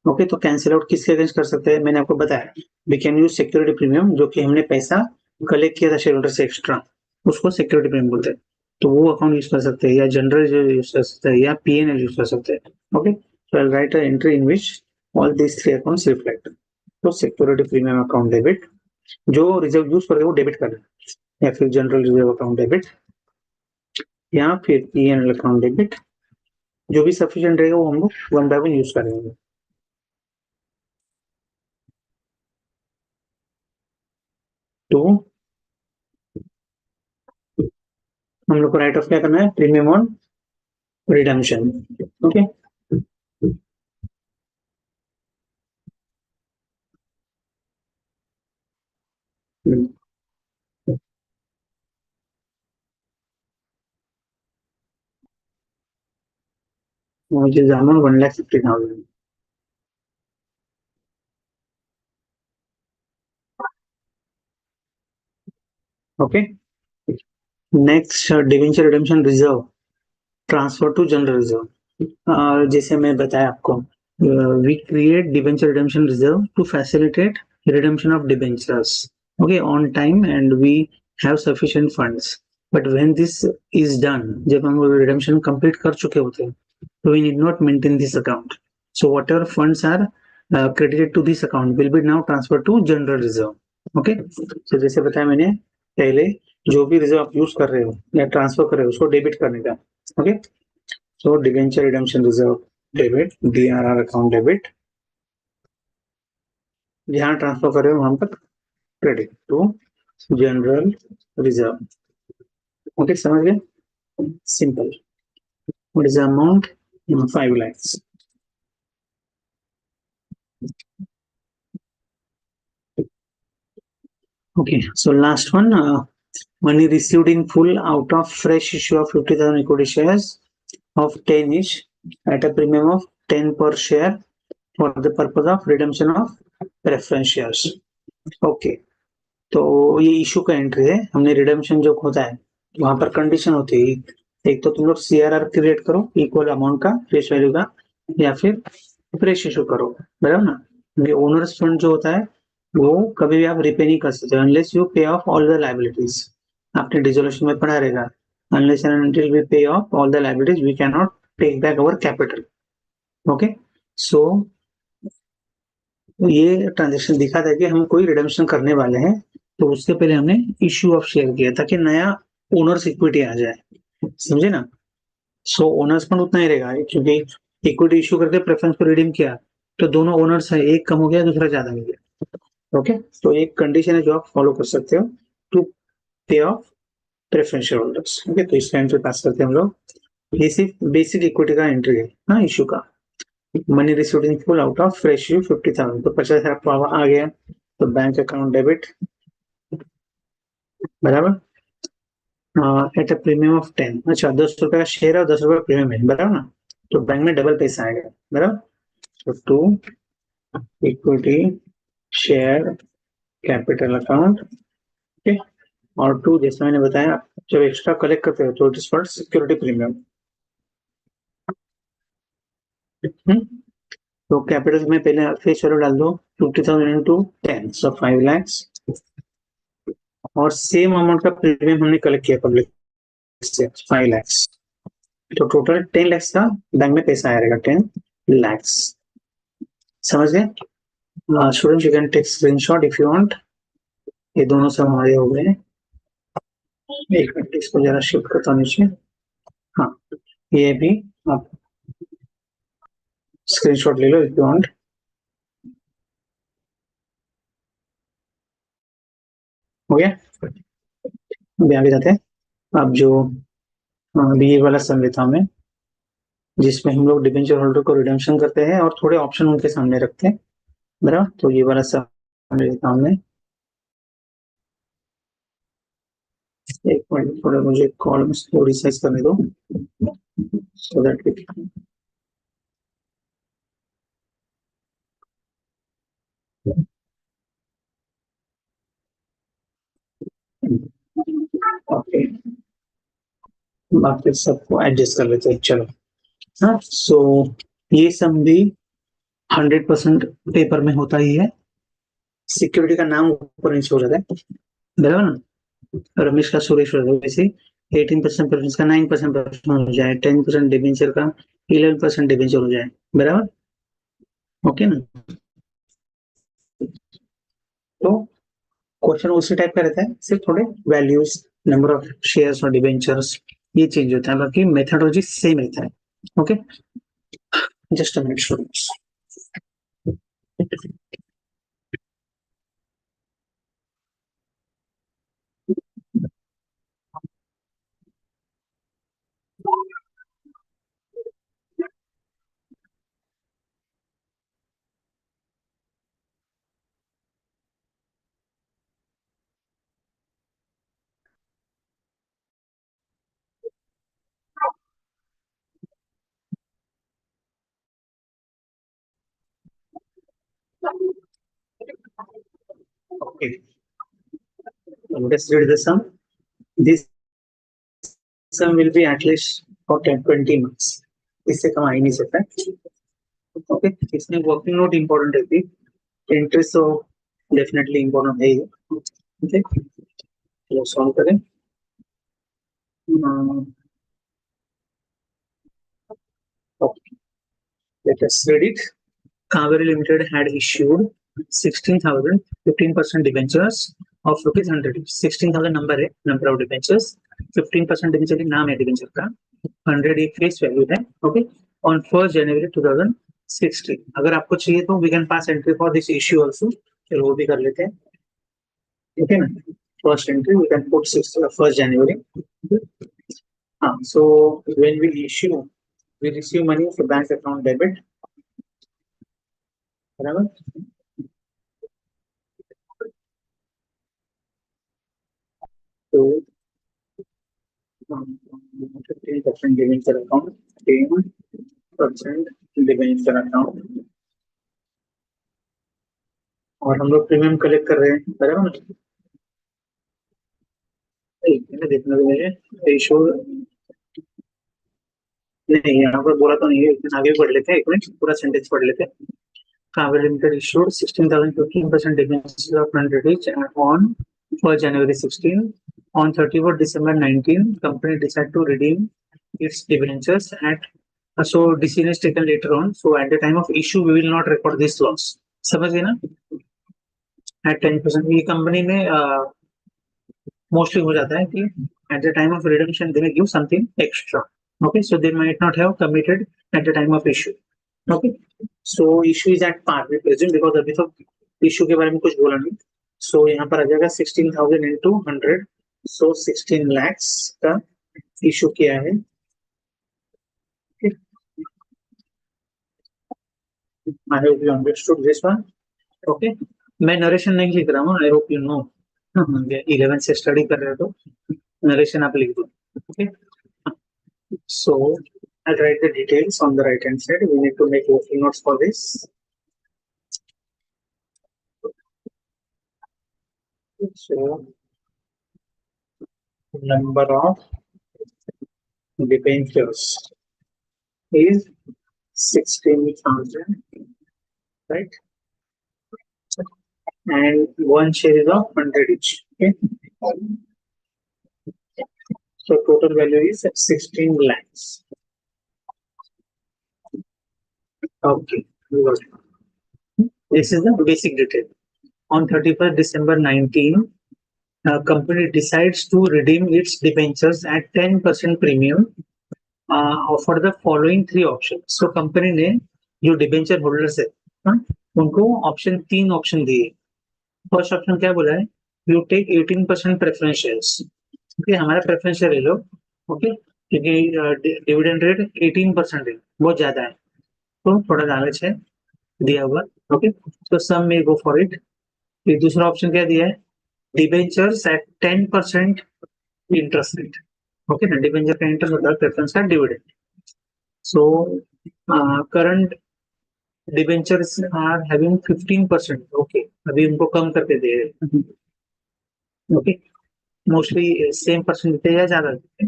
ओके, तो कैंसिल आउट किसके अगेंस्ट कर सकते हैं? मैंने आपको बताया, we can use security premium, जो कि हमने पैसा कलेक्ट किया था शेयर होल्डर से एक्स्ट्रा, उसको सिक्योरिटी प्रीमियम बोलते हैं। तो वो अकाउंट यूज कर सकते हैं, या जनरल यूज कर सकते हैं, या पीएनएल यूज कर सकते हैं। Okay, so I'll write an entry in which all these three accounts reflect। तो सिक्योरिटी प्रीमियम अकाउंट डेबिट, जो रिजर्व यूज करेगा वो डेबिट करना, या फिर जनरल रिजर्व अकाउंट डेबिट, या फिर पीएनएल अकाउंट डेबिट। जो भी सफिशिएंट रहेगा वो हम लोग वन बाय वन यूज करेंगे। तो हम लोग को राइट ऑफ क्या करना है? Premium on redemption. ओके, मुझे जाना 1,50,000। Okay, next, debenture redemption reserve transfer to general reserve. जैसे मैं बताया आपको, we create debenture redemption reserve to facilitate redemption of debentures, okay, on time and we have sufficient funds. But when this is done, जब हम redemption complete कर चुके होते हैं, तो we need not maintain this account. So whatever funds are credited to this account will be now transfer to general reserve. Okay, तो जैसे बताया मैंने पहले, जो भी रिजर्व आप यूज कर रहे हो या ट्रांसफर कर रहे हो उसको डेबिट करने का। Okay, so debenture redemption reserve debit, DRR account debit, जहां ट्रांसफर कर रहे हो वहां पर credit to general reserve. Okay, समझ गए? Simple. What is the amount? 5 lakhs. Okay, so last one, money received in full out of fresh issue of 50,000 equity shares of 10 each at a premium of 10 per share for the purpose of redemption of preference shares. Okay, तो ये issue का entry है। हमने redemption जो होता है वहां पर कंडीशन होती है, एक तो तुम लोग सीआरआर क्रिएट करो इक्वल अमाउंट का फेस वैल्यू का, या फिर फ्रेश इशू करो, बराबर ना। ये ओनर्स फंड जो होता है वो कभी भी आप रिपे नहीं कर सकते unless you pay off all the liabilities. आपने डिसोल्यूशन में पढ़ा रहेगा, unless and until we pay off all the liabilities we can not take back our capital. Okay, so ये ट्रांजेक्शन दिखा था कि हम कोई रिडेम्पशन करने वाले हैं, तो उससे पहले हमने इश्यू ऑफ शेयर किया ताकि नया ओनर्स इक्विटी आ जाए, समझे ना। सो ओनर्स फंड उतना ही रहेगा क्योंकि इक्विटी इश्यू करके प्रेफरेंस को रिडीम किया तो दोनों ओनर्स है, एक कम हो गया दूसरा ज्यादा हो गया। ओके, तो एक कंडीशन है जो आप फॉलो कर सकते हो टू पे of preference share holders. Okay, तो इस टाइम से पास करते हैं हम लोग। ये सिर्फ बेसिक इक्विटी का एंट्री है ना इश्यू का। Money received in full out of fresh issue 50,000, तो 50,000 आ गया, तो बैंक अकाउंट डेबिट, बराबर, एट अ प्रीमियम ऑफ 10। अच्छा, 10 रुपए का शेयर है और 10 रुपए प्रीमियम है, बराबर ना। तो बैंक में डबल पैसा आएगा, बराबर। तो to equity share capital account, okay. और टू, जैसे मैंने बताया, जब एक्स्ट्रा कलेक्ट करते हो तो it is for security premium. तो कैपिटल में पहले फेस वैल्यू डाल दो 50,000 इंटू 10, सो 5 lakhs, और सेम अमाउंट का प्रीमियम हमने कलेक्ट किया पब्लिक से 5 lakhs, तो टोटल 10 lakhs का बैंक में पैसा आएगा, 10 lakhs। समझ गए student? You can take screenshot if you want. ये दोनों सब हमारे हो गए। एक मिनट, इसको जरा शिफ्ट करता हूँ नीचे। हाँ, ये भी आप स्क्रीनशॉट ले लो इफ यू वांट। हो गया, अभी आगे जाते हैं। अब जो अभी ये वाला सम लेता हूँ मैं, जिसमें हम लोग डिबेंचर होल्डर को रिडेम्पशन करते हैं और थोड़े ऑप्शन उनके सामने रखते हैं, बराबर। तो ये वाला सम लेता हूँ मैं। एक मिनट, थोड़ा मुझे कॉलम्स को रिसाइज करने दो सो दैट ओके, बाकी सबको एडजस्ट कर लेते हैं, चलो। हाँ, सो ये सम भी 100% पेपर में होता ही है। सिक्योरिटी का नाम ऊपर नीचे हो जाता है, बराबर ना। रमेश का सुरेश हो जाता है, वैसे 18% प्रेफरेंस का 9% प्रेफरेंस हो जाए, 10% डिबेंचर का 11% डिबेंचर हो जाए, बराबर। ओके ना। तो क्वेश्चन उसी टाइप का रहता है, सिर्फ थोड़े वैल्यूज, नंबर ऑफ शेयर्स और डिबेंचर्स ये चेंज होता है, बाकी मेथोडोलॉजी सेम रहता है। Okay, just a minute students. Okay, let's read the sum. This sum will be at least for 10 20 marks, इससे कम आ ही नहीं सकता। ओके, इसमें वर्किंग नोट इम्पोर्टेंट है भी, इंटरेस्ट तो डेफिनेटली इम्पोर्टेंट है ही। ओके, चलो सॉल्व करें। Okay, let us read it. Kaveri Limited had issued 16,000 15% debentures of rupees 100। 16,000 number है, नंबर ऑफ डिबेंचर्स, 15% डिबेंचर नाम है डिबेंचर का, 100 एक फेस वैल्यू है। Okay, on 1 January 2016। अगर आपको चाहिए तो we can pass entry for this issue also, चलो वो भी कर लेते हैं, ठीक है ना। First entry we can put 1st January. हाँ, so when we issue, we receive money for bank account debit, बराबर। तो 15% डिवेंचर अकाउंट, 10% डिवेंचर अकाउंट, और हम लोग प्रीमियम कलेक्ट कर रहे हैं, बराबर ना। देखने को मिले इशू, नहीं यहाँ पर बोला तो नहीं है, लेकिन आगे पढ़ लेते हैं, एक मिनट पूरा सेंटेंस पढ़ लेते हैं। Travel Limited issued 16,000 15% debentures of 100 each on 1st January 16. On 31st December 19, company decided to redeem its debentures at, so decision is taken later on. So at the time of issue, we will not record this loss. समझ गए ना? At 10%, ये company में mostly हो जाता है कि at the time of redemption they may give something extra. Okay, so they might not have committed at the time of issue. Okay, so issue is at par, we presume, because अभी तो issue के बारे में कुछ बोला नहीं. So यहाँ पर आ जाएगा 16,000 into 100, so 16 lakhs का issue किया है. Okay, I hope you understood this one. Okay, मैं नरेशन नहीं लिख रहा हूँ, I hope you know. 11 से स्टडी कर रहे हो तो नरेशन आप लिख दो. Okay, so I'll write the details on the right hand side. We need to make working notes for this. So number of debentures is 16,000, right? And one share is of 100 each. Okay. So total value is 16 lakhs. Okay. This is the basic detail. On 31st December 19, company decides to redeem its debentures at 10% premium. Offer the following 3 options. So company ने जो debenture holders है, उनको तीन option दिए. First option क्या बोला है, you take 18% preference shares. Okay, हमारा प्रेफरेंस शेयर ले लो. ओके, क्योंकि डिविडेंड रेट 18% है, बहुत ज्यादा है, तो थोड़ा लालच है दिया हुआ. ओके, तो सम में गो फॉर इट. फिर दूसरा ऑप्शन क्या दिया है, debentures at 10% interest rate. Okay ना, डिबेंचर का इंटरेस्ट होता है प्रेफरेंस का dividend. So current debentures are having 15%. Okay, अभी उनको कम करके दे रहे. ओके, मोस्टली सेम परसेंट देते या ज्यादा देते,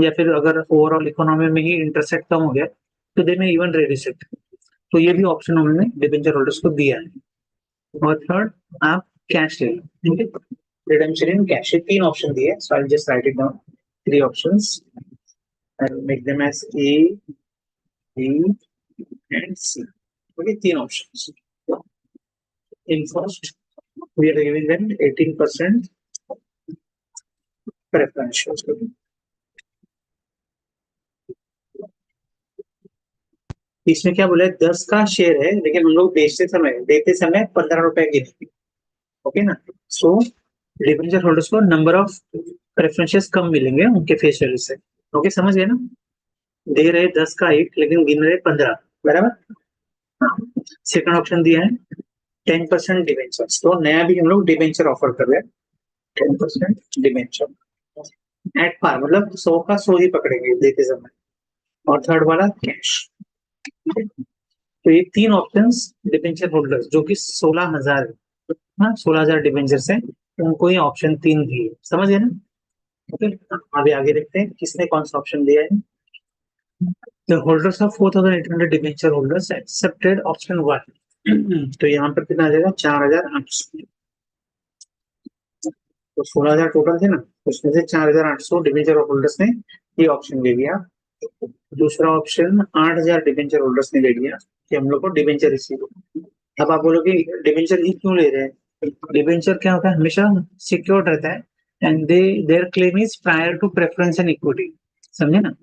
या फिर अगर ओवरऑल इकोनॉमी में ही इंटरेस्ट रेट कम हो गया तो दे में इवन रेड्यूस इट. तो ये भी ऑप्शन उन्होंने डिबेंचर होल्डर्स को दिया है. और थर्ड, आप कैश ले लो. रिडेम्पशन इन कैश, ये 3 ऑप्शन दिए. So I will just write it down, 3 options. I will make them as A, B and C. Okay, 3 options. In first we are giving them 18% preferential. इसमें क्या बोला है, 10 का share है, लेकिन हम लोग देते समय 15 रुपए गिने. ओके ना. सो डिबेंचर होल्डर्स को नंबर ऑफ प्रेफरेंसेस कम मिलेंगे उनके फेस वैल्यू से. ओके, समझ गए ना. दे रहे 10 का 8, लेकिन गिन रहे 15, बराबर. सेकंड ऑप्शन दिया है 10% डिबेंचर, तो नया भी हम लोग डिबेंचर ऑफर कर रहे हैं. 10% डिबेंचर एट पार, मतलब 100 का 100 ही पकड़ेंगे देते समय. और थर्ड वाला कैश. तो ये 3 ऑप्शंस डिबेंचर होल्डर्स जो कि 16,000, हाँ 16,000 डिबेंचर्स हैं, उनको ये ऑप्शन 3 दिए. समझ गए ना. ओके, अभी आगे देखते हैं किसने कौन सा ऑप्शन दिया है. The holders of 4,800 debenture holders accepted option 1. तो यहाँ पर कितना आ जाएगा, 4,800. तो 16,000 टोटल थे ना, उसमें से 4,800 डिबेंचर होल्डर्स ने ये ऑप्शन ले लिया. दूसरा ऑप्शन 8,000 डिबेंचर होल्डर्स ने ले लिया कि हम लोग को डिबेंचर रिसीव. अब आप बोलोगे डिबेंचर ही क्यों ले रहे हैं. डिबेंचर क्या होता है, हमेशा सिक्योर्ड रहता है, and their claim is prior to preference and equity. समझे ना,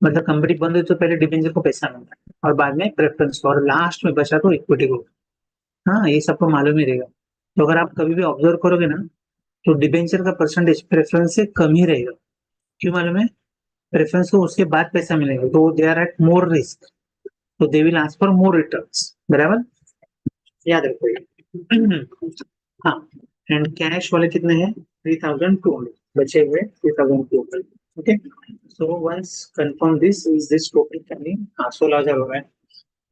मतलब कंपनी बंद हुई तो पहले डिबेंचर को पैसा मिलता है और बाद में प्रेफरेंस को, और लास्ट में बचा तो इक्विटी को. हाँ, ये सबको मालूम ही रहेगा। तो अगर आप कभी भी ऑब्जर्व करोगे ना, तो डिबेंचर का परसेंटेज प्रेफरेंस से कम ही रहेगा। क्यों मालूम है? प्रेफरेंस को उसके बाद पैसा मिलेगा, तो they are at more risk, तो they will ask for more returns, बराबर, याद रखो ये। हाँ, एंड कैश वाले कितने हैं? 3200 बचे हुए 3200। Okay, so once confirm this is this total family. हाँ, 16,000 हो रहा है।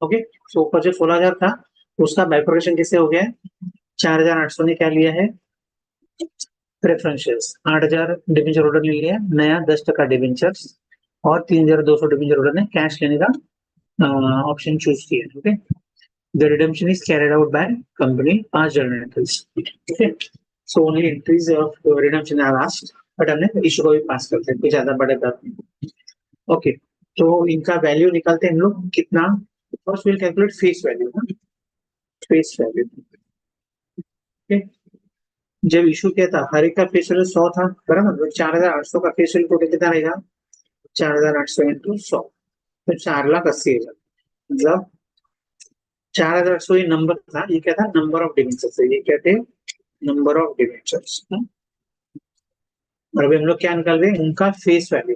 ओके, सो ऊपर जो 16,000 था उसका बाइफोर्केशन कैसे हो गया है? 4,800 ने क्या लिया है? प्रेफरेंशियल्स। 8,000 डिबेंचर ऑर्डर ले लिया नया, 10% डिबेंचर्स, और 3,200 डिबेंचर ऑर्डर ने कैश लेने का ऑप्शन चूज किया। Okay, the redemption is carried out by company 5 journal entries. Okay, so only entries of redemption are asked, but हमने इशू को भी पास करते हैं, कोई ज्यादा बड़े बात नहीं। ओके, तो इनका वैल्यू निकालते हैं हम लोग कितना। First will calculate face value. Face value, okay, जब इशू किया था हर एक का फेस वैल्यू 100 था, बराबर, तो 4,800 का फेस वैल्यू टोटल कितना रहेगा? 4,800 इंटू 100, तो 4,80,000। मतलब 4,800 ये नंबर था, ये क्या था? नंबर ऑफ डिवेंचर्स, ये क्या थे? Number of debentures. और अभी हम लोग क्या निकाल रहे हैं? उनका फेस वैल्यू,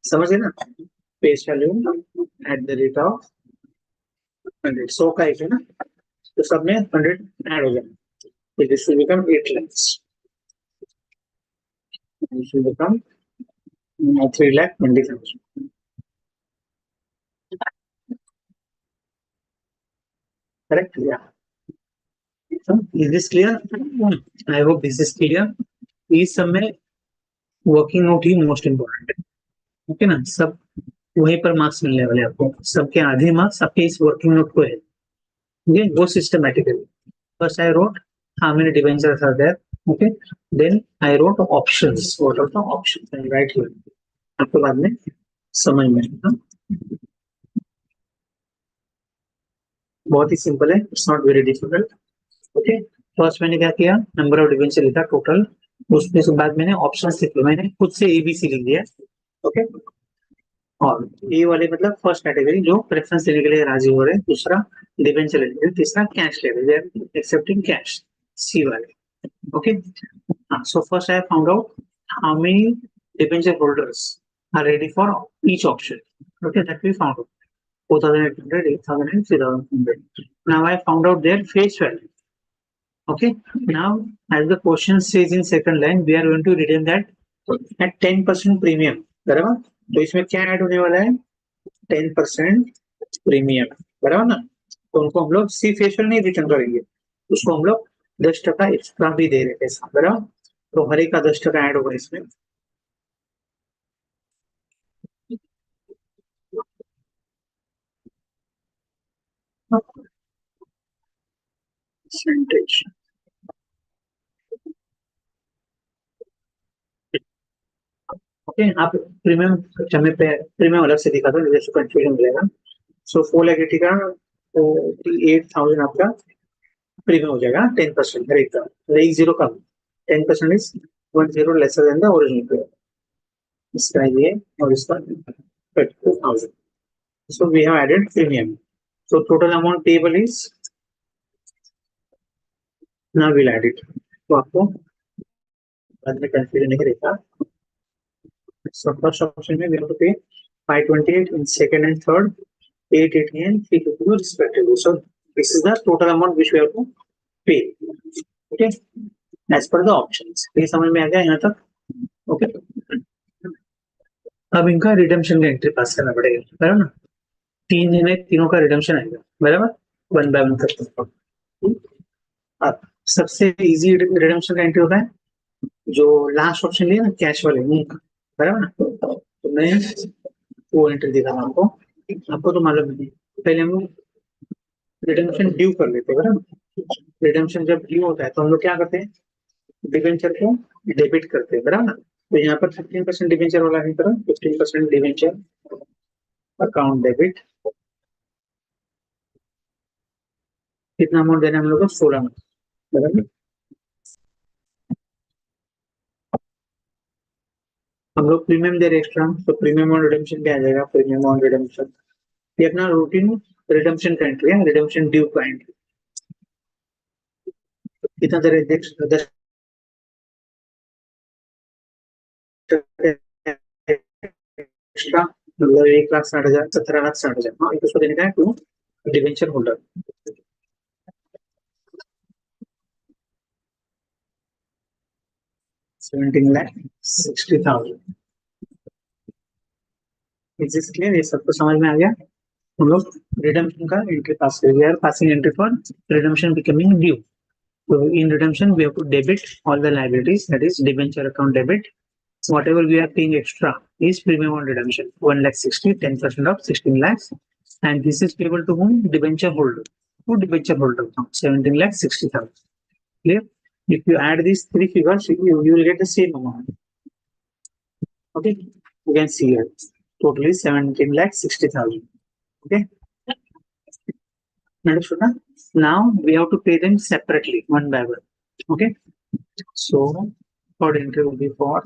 समझ गए ना? Face value at the rate of 100, 100 का एक है ना, तो सब में 100 ऐड हो जाए, तो this will become 8 lakhs, this will become 3,20,000। Correct? या is this clear? I hope this is clear. इस समय वर्किंग नोट ही मोस्ट इम्पोर्टेंट है। ओके ना, सब वहीं पर मार्क्स मिलने वाले आपको, सबके आधे मार्क्स आपके इस वर्किंग नोट को है। ये वो systematically, first I wrote how many debentures are there. Okay, then I wrote options. What are the options? I write here. आपको बाद में समझ में आएगा। बहुत ही सिंपल है, it's not very difficult. Okay, first मैंने क्या किया? नंबर ऑफ डिबेंचर लिखा टोटल, उसके बाद मैंने ऑप्शंस लिखे, मैंने खुद से एबीसी लिख दिया। ओके, और ए वाले मतलब फर्स्ट कैटेगरी जो प्रेफरेंस लेने के लिए राजी हो रहे हैं, दूसरा डिबेंचर लेने के लिए, तीसरा कैश ले रहे हैं, एक्सेप्टिंग कैश, सी वाले। Okay, so first I found out how many debenture holders are ready for each option. Okay, that we found out 4,800, 8,000, and 3,100. Now I found out their face value. Okay, now as the question says in second line, we are going to redeem that at 10% premium. बराबर, तो इसमें क्या add होने वाला है? 10% premium, बराबर ना? तो उनको हम लोग सी फेशियल नहीं रिटर्न करेंगे, उसको हम लोग 10% एक्स्ट्रा भी दे रहे थे, बराबर, तो हर एक का 10% ऐड होगा इसमें। परसेंटेज, ओके, आप प्रीमियम समय पे प्रीमियम अलग से दिखा दो, जैसे कंफ्यूजन हो जाएगा। सो 4,80,000 का 48,000 आपका प्रीमियम हो जाएगा, 10% हर एक का, एक जीरो कम, 10% is 10 lesser than the original pay, इसका ये और इसका 32,000। So we have added premium, so total amount table is, now will add it, तो आपको बाद में कंफ्यूजन नहीं रहेगा। So first option में we have to pay 528 in second and third, 880 and 350 respectively. So this is the total amount which we have to pay. Okay, as per the options. ये समझ में आ गया यहाँ तक? Okay. अब इनका रिडेम्पशन का एंट्री पास करना पड़ेगा, बराबर ना? तीन दिन में तीनों का रिडेम्पशन आएगा, बराबर, वन बाय वन करते हैं। अब सबसे इजी रिडेम्पशन का एंट्री होता है जो लास्ट ऑप्शन लिया ना, कैश वाले, बराबर ना? तो मैं वो एंट्री दिखा रहा हूं आपको, आपको तो मालूम नहीं, पहले हम लोग रिडेम्पशन ड्यू कर लेते हैं, बराबर। रिडेम्पशन जब ड्यू होता है तो हम लोग क्या करते हैं? डिबेंचर को डेबिट करते हैं, बराबर ना? तो यहाँ पर 15% डिबेंचर वाला है, 15% डिबेंचर अकाउंट डेबिट, कितना अमाउंट देना है हम लोग को? 16 में, बराबर। हम लोग प्रीमियम दे रहे एक्स्ट्रा, तो प्रीमियम ऑन रिडेम्पशन क्या आ जाएगा? प्रीमियम ऑन रिडेम्पशन, ये अपना रूटीन रिडेम्पशन का एंट्री है, रिडेम्पशन ड्यू का एंट्री। कितना दे रहे 10 एक्स्ट्रा, मतलब 1,60,000, 17,60,000। हाँ, एक उसको देने का है to debenture holder. 17,60,000। Is clear? ये सबको समझ में आ गया? हम लोग रिडम्पशन का एंट्री पास कर दिया, passing entry for redemption becoming due. So in redemption, we have to debit all the liabilities, that is debenture account debit. Whatever we are paying extra is premium on redemption. 1,60,000, 10% of 16 lakhs. And this is payable to whom? Debenture holder. Who debenture holder? 17,60,000. Clear? If you add these three figures, you will get the same amount. Okay? You can see here. Totally 17,60,000. Okay? Understood? Now we have to pay them separately, one by one. Okay? So, third entry will be for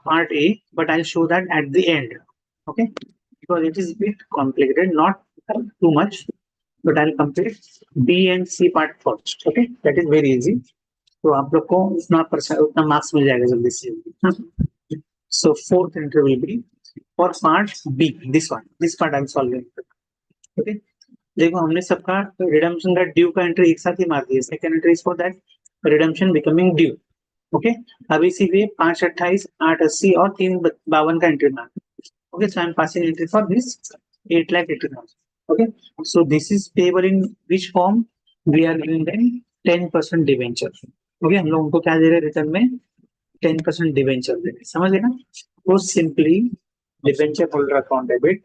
part A, but I'll show that at the end. Okay? Because it is a bit complicated, not too much, but I'll complete B and C part first. Okay? That is very easy. तो आप लोग को उतना marks मिल जाएगा जल्दी से. So fourth entry will be for part B. This part I'm solving. Okay? देखो हमने सबका रिडम्पशन का ड्यू का एंट्री एक साथ ही मार दिया. Second entry is for that redemption becoming due. Okay, अब इसीलिए 528, 880 और 352 का एंट्री मार. Okay, so I am passing entry for this 8,80,000. Okay, so this is payable in which form? We are giving them 10% debenture. Okay, हम लोग उनको क्या दे रहे हैं रिटर्न में? 10% डिवेंचर दे रहे. समझ गए ना? तो simply debenture holder account debit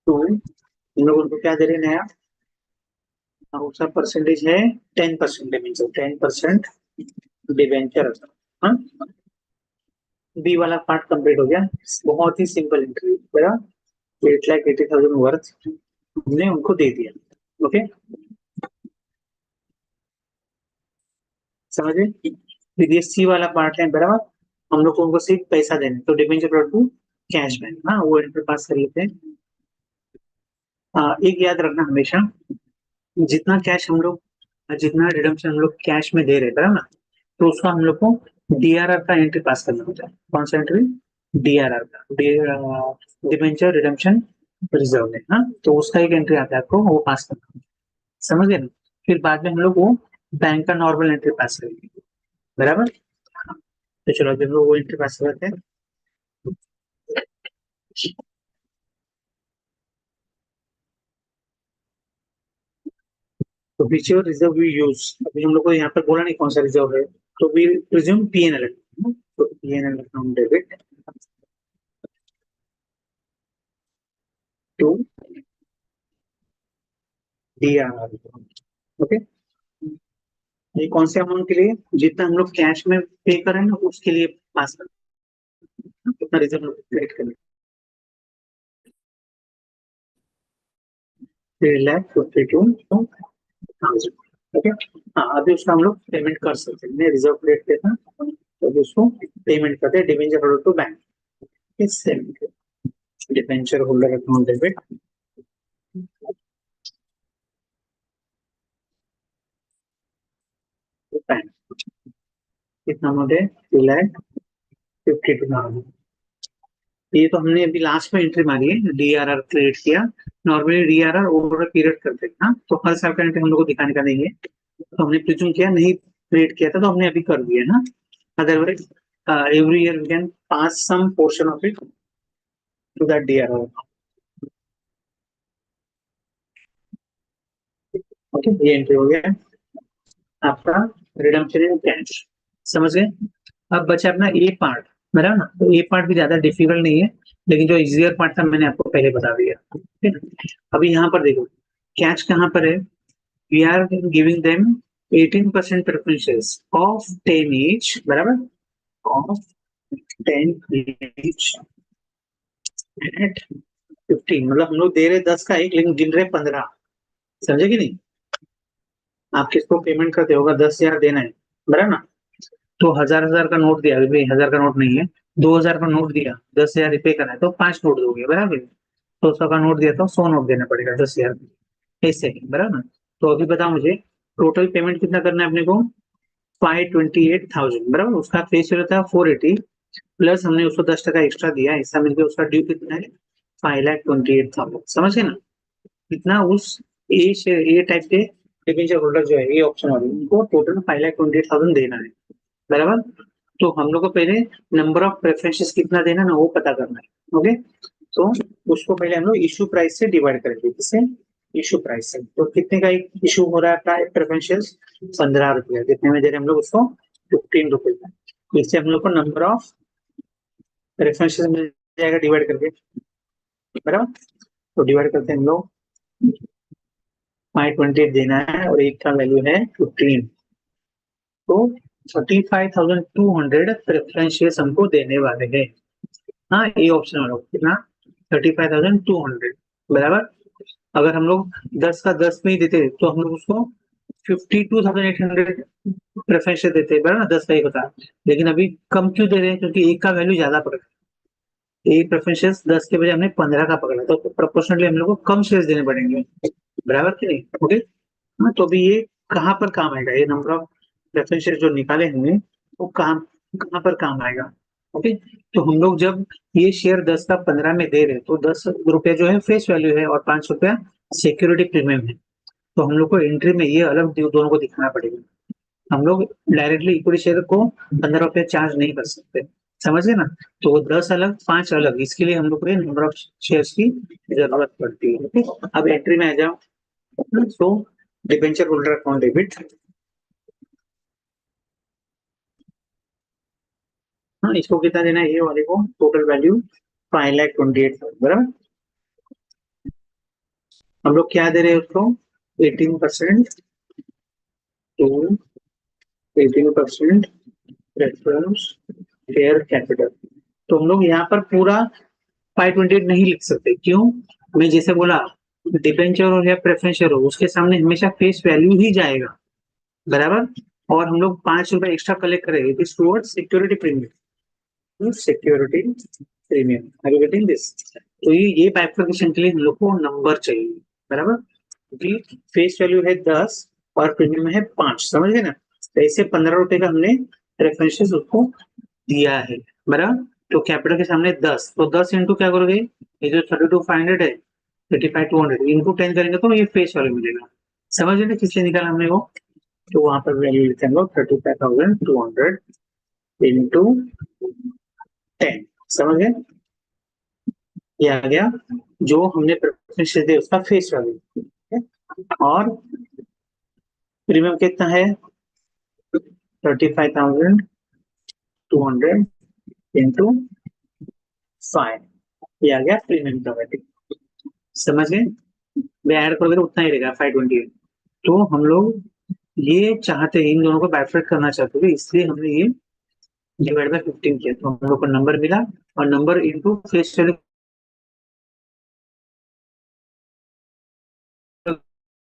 तो हम लोग उनको क्या दे रहे हैं नया? उसका परसेंटेज है 10% डिवेंचर. 10% डिवेंचर. हाँ, बी वाला पार्ट कंप्लीट हो गया. बहुत ही सिंपल एंट्री. 8,80,000 वर्थ हमने उनको दे दिया. ओके, समझे? फिर ये सी वाला पार्ट है बराबर, हम लोग को उनको सिर्फ पैसा देना. तो डिवेंचर टू कैश बैंक. हाँ, वो एंट्री पास कर लेते हैं. एक याद रखना हमेशा, जितना कैश हम लोग, जितना रिडम्पशन हम लोग कैश में दे रहे बराबर ना, तो उसका हम लोग को डीआरआर का एंट्री पास करना होता है. कौन सा एंट्री? डीआरआर का, डिबेंचर रिडम्पशन रिजर्व है. हाँ, तो उसका एक एंट्री आता है आपको, वो पास करना. समझ गए ना? फिर बाद में हम लोग वो बैंक का नॉर्मल एंट्री पास करेंगे बराबर. तो चलो जब लोग वो एंट्री पास करते हैं तो विच रिजर्व वी यूज. अभी हम लोग को यहाँ पर बोला नहीं कौन सा रिजर्व है, तो वी प्रिज्यूम पीएनएल. तो PNL account debit to DRR. Okay, ये कौन से अमाउंट के लिए? जितना हम लोग कैश में पे करें ना उसके लिए पास करना, उतना रिजर्व क्रिएट करना. 3,52,000. ओके, हाँ, अभी उसका हम लोग पेमेंट कर सकते हैं. रिजर्व क्रिएट किया था तो अभी उसको पेमेंट करते हैं. Debenture holder to bank. Debenture holder account debit bank. कितना अमाउंट है? 3,52,000. ये तो हमने अभी लास्ट में एंट्री मारी है, डीआरआर क्रिएट किया. नॉर्मली डीआरआर ओवर पीरियड करते हैं. हाँ, तो हर साल का एंट्री हम लोग को दिखाने का नहीं है, तो हमने प्रिज्यूम किया नहीं क्रिएट किया था, तो हमने अभी कर दिया ना. Otherwise every year we can pass some portion of it to that DRR. Okay, ये एंट्री हो गया आपका रिडम्पशन इन कैश. समझ गए? अब बचा अपना ए पार्ट बराबर ना. तो ए पार्ट भी ज्यादा डिफिकल्ट नहीं है, लेकिन जो इजियर पार्ट था मैंने आपको पहले बता दिया. ठीक है, अभी यहाँ पर देखो कैश कहाँ पर है. We are giving them 18% preferences of 10 each बराबर, of 10 each at 15. मतलब हम लोग दे रहे 10 का एक, लेकिन गिन रहे 15. समझे कि नहीं? आप किसको पेमेंट करते होगा? 10,000 देना है बराबर ना, तो 1,000 1,000 का नोट दिया. अभी 1,000 का नोट नहीं है, 2000 का नोट दिया, 10,000 रिपे करना है तो 5 नोट दोगे, बराबर। 100 का नोट दिया तो 100 नोट देना पड़ेगा 10,000, ऐसे बराबर। तो अभी बताओ मुझे टोटल पेमेंट कितना करना है अपने को, 528,000 बराबर। उसका फेस वैल्यू था 480, प्लस हमने उसको 10% एक्स्ट्रा दिया, ऐसा मिलकर उसका ड्यू कितना है, 5,28,000। समझ गए ना, कितना उस ए टाइप के डिबेंचर होल्डर जो है, ये ऑप्शन वाले, उनको टोटल 5,28,000 देना है, बराबर। तो हम लोग को पहले नंबर ऑफ प्रेफरेंसेस कितना देना ना वो पता करना है, ओके। तो उसको पहले हम लोग इशू प्राइस से डिवाइड करेंगे, किससे, इशू प्राइस से। तो कितने का एक इशू हो रहा था प्रेफरेंशियल्स, 15 रुपया, कितने में दे रहे हैं हम लोग उसको, 15 रुपए का। इससे हम लोग को नंबर ऑफ प्रेफरेंशियल्स मिल जाएगा डिवाइड करके, बराबर। तो डिवाइड करते हैं हम लोग, 528 देना है और एक का वैल्यू है 15, तो 35,200 प्रेफरेंशियल्स हमको देने वाले हैं। हाँ, ये ऑप्शन वाला कितना, 35,200, बराबर। अगर हम लोग 10 का 10 में ही देते तो हम लोग उसको 52,800 प्रेफरेंस देते हैं, बराबर, 10 का एक होता। लेकिन अभी कम क्यों दे रहे हैं, क्योंकि एक का वैल्यू ज्यादा पड़ रहा है, एक प्रेफरेंस 10 के बजाय हमने 15 का पकड़ा, तो प्रोपोर्शनली हम लोग को कम शेयर देने पड़ेंगे, बराबर कि नहीं, ओके। हाँ, तो अभी ये कहाँ पर काम आएगा, ये नंबर ऑफ प्रेफरेंसेस जो निकाले हमने वो कहाँ कहाँ पर काम आएगा, ओके। तो हम लोग जब ये शेयर 10 का 15 में दे रहे हैं तो 10 रुपया जो है फेस वैल्यू है और 5 रुपया सिक्योरिटी प्रीमियम है। तो हम लोग को एंट्री में ये अलग दोनों को दिखाना पड़ेगा। हम लोग डायरेक्टली इक्विटी शेयर को 15 रुपया चार्ज नहीं कर सकते, समझ गए ना। तो वो 10 अलग 5 अलग, इसके लिए हम लोग को नंबर ऑफ शेयर्स की जरूरत पड़ती है, ओके। अब एंट्री में आ जाओ। सो डिबेंचर होल्डर अकाउंट डेबिट, हाँ, इसको कितना देना है, ये वाले को टोटल वैल्यू 5,28,000, बराबर। हम लोग क्या दे रहे हैं उसको, 18% टू 18% प्रेफरेंस शेयर कैपिटल। तो हम लोग यहाँ पर पूरा 528 नहीं लिख सकते, क्यों, मैं जैसे बोला, डिबेंचर हो या प्रेफरेंस शेयर हो उसके सामने हमेशा फेस वैल्यू ही जाएगा, बराबर। और हम लोग 5 रुपए एक्स्ट्रा कलेक्ट करेंगे, it is towards security premium, security premium, are you getting this. तो ये बाइफर्केशन के लिए हम लोग को नंबर चाहिए, बराबर, क्योंकि फेस वैल्यू है 10 और प्रीमियम है 5, समझ गए ना। तो ऐसे 15 रुपए का हमने रेफरेंसेस उसको दिया है, बराबर। तो कैपिटल के सामने 10, तो 10 इंटू क्या करोगे, ये जो 32,500 है, 35,200 इंटू 10 करेंगे तो ये फेस वैल्यू मिलेगा, समझ गए ना किससे निकाला हमने वो। तो वहां पर वैल्यू लिखते हैं 35,200 इंटू 10, समझ गए, ये आ गया जो हमने प्रेफरेंस दे उसका फेस वैल्यू। और प्रीमियम कितना है, 35,200 इंटू 5, ये आ गया प्रीमियम का वैल्यू, समझ गए। वे ऐड करोगे तो उतना ही रहेगा 528। तो हम लोग ये चाहते हैं, इन दोनों को बाइफरेट करना चाहते थे, इसलिए हमने ये डिवाइड बाय 15 किया, तो हम लोग को नंबर मिला। और नंबर इंटू फेस वैल्यू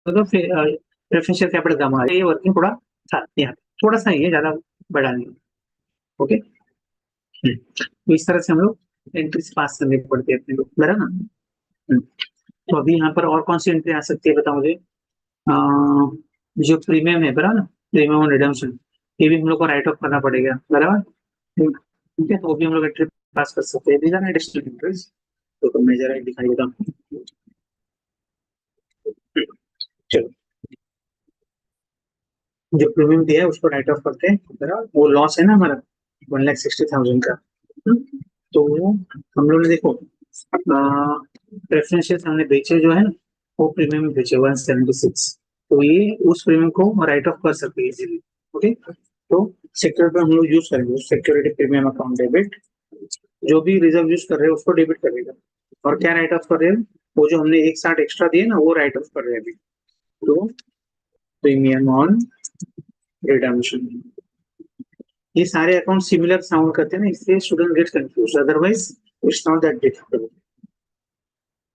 तो प्रेफरेंशियल कैपिटल का हमारा ये वर्किंग थोड़ा था, यहाँ थोड़ा सा ही है, ज्यादा बड़ा नहीं, ओके। तो इस तरह से हम लोग एंट्रीज पास करने पड़ती है अपने को, बराबर ना। तो अभी यहाँ पर और कौन सी एंट्री आ सकती है बताओ मुझे। जो प्रीमियम है, बराबर ना, प्रीमियम और रिडम्पशन, ये भी हम लोग को राइट ऑफ करना पड़ेगा, बराबर, ठीक है। तो वो भी हम लोग एंट्री पास कर सकते हैं, दीज आर एडिशनल एंट्रीज। तो मैं जरा दिखाई देता हूँ, चलो। जो प्रीमियम दिया है उसको राइट ऑफ करते हैं, बराबर। वो लॉस है ना हमारा 1,60,000 का। तो हम लोग ने देखो प्रेफरेंशियल हमने बेचे जो है ना, वो प्रीमियम बेचे 176, तो ये उस प्रीमियम को राइट ऑफ कर सकते हैं इजीली, ओके। तो सेक्टर पर हम लोग यूज करेंगे सिक्योरिटी प्रीमियम अकाउंट डेबिट, जो भी रिजर्व यूज कर रहे हैं उसको डेबिट करेगा। और क्या राइट ऑफ कर रहे हैं, वो जो हमने 160 एक्स्ट्रा दिए ना वो राइट ऑफ कर रहे हैं अभी। तो प्रीमियम ऑन रिडम्पशन, ये सारे अकाउंट सिमिलर साउंड करते हैं ना, इसलिए student get confuse, otherwise it's not that difficult,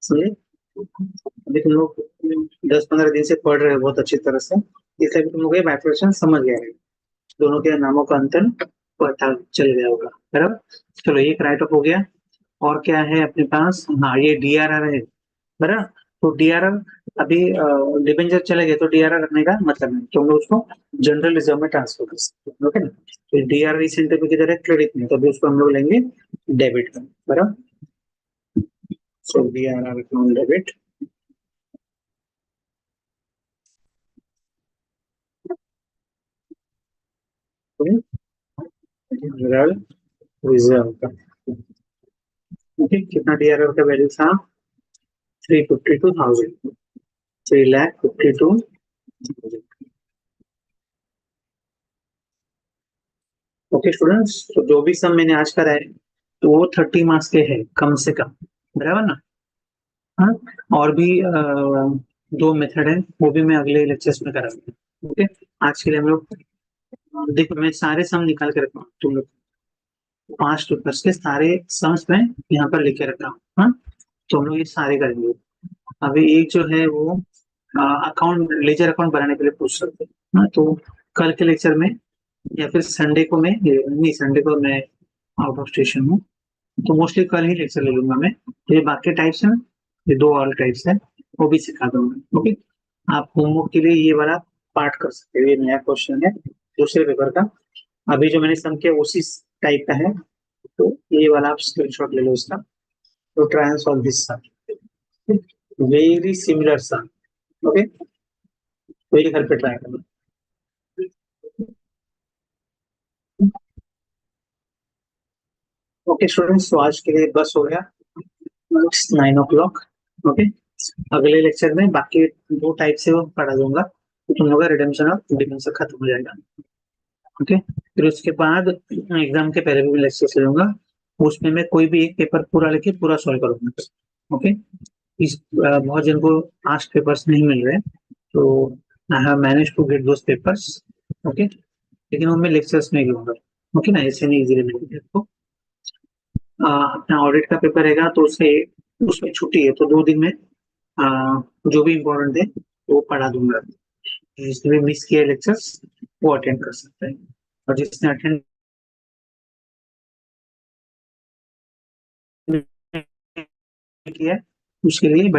समझे। अभी तुम लोग 10-15 दिन से पढ़ रहे हो बहुत अच्छी तरह से, इसलिए तुम लोग ये बाइफर्केशन समझ गए हैं, दोनों के नामों का अंतर पता चल गया होगा, बराबर। चलो एक राइट ऑफ हो गया। और क्या है अपने पास, हाँ ये डीआरआर है, बराबर। तो डीआरआर अभी डिबेंचर चले गए तो डीआरआर रखने का मतलब नहीं, तो हम लोग उसको जनरल रिजर्व में ट्रांसफर कर सकते हैं, ओके ना। तो डीआरआर इस सेंटर पे किधर है, क्रेडिट में, तो अभी उसको हम लोग लेंगे डेबिट में, बराबर। So DRR account debit, general reserve का, ओके। कितना डीआरआर का वैल्यू था, 352,000, 3,52,000। ओके स्टूडेंट्स, तो जो भी सम मैंने आज कराए तो वो 30 मार्क्स के हैं कम से कम, बराबर ना। हाँ, और भी दो मेथड है, वो भी मैं अगले लेक्चर्स में कराऊंगा, ओके। आज के लिए हम लोग, देखो मैं सारे सम निकाल के रखा हूँ, तुम लोग 5 पेपर्स के सारे सम्स में यहाँ पर लिख के रखा हूँ, हाँ। तो हम लोग ये सारे करेंगे। अभी एक जो है वो अकाउंट, लेजर अकाउंट बनाने के लिए पूछ सकते हैं, हाँ। तो कल के लेक्चर में या फिर संडे को मैं, नहीं संडे को मैं आउट ऑफ स्टेशन हूँ, तो मोस्टली कल ही लेक्चर ले लूंगा मैं। ये बाकी टाइप्स है ना, ये दो और टाइप्स है, वो भी सिखा दूंगा, ओके। आप होमवर्क के लिए ये वाला पार्ट कर सकते हो, ये नया क्वेश्चन है दूसरे पेपर का। अभी जो मैंने सम किया उसी टाइप का है, तो ये वाला आप स्क्रीनशॉट ले लो इसका। तो try and solve this sum, very similar sum, okay. तो ये घर पे ट्राई करना, ओके स्टूडेंट्स। तो आज के लिए बस हो गया, 9 o'clock, ओके। अगले लेक्चर में बाकी दो टाइप से वो पढ़ा दूंगा, तो तुम लोग का रिडेम्पशन और डिबेंचर खत्म हो जाएगा, ओके। फिर उसके बाद एग्जाम के पहले भी लेक्चर लूंगा, उसमें मैं कोई भी एक पेपर पूरा लेके पूरा सॉल्व करूंगा, ओके। बहुत जन को पास्ट पेपर्स नहीं मिल रहे, तो I have manage to get those papers, okay. लेकिन वो मैं लेक्चर्स में लूंगा, ओके ना, ऐसे नहीं इजीली मिलेंगे आपको। अपना ऑडिट का पेपर रहेगा तो उससे, उसमें छुट्टी है तो 2 दिन में जो भी इम्पोर्टेंट है वो पढ़ा दूंगा। जिसने भी मिस किया लेक्चर्स वो अटेंड कर सकते हैं, और जिसने अटेंड किया है उसके लिए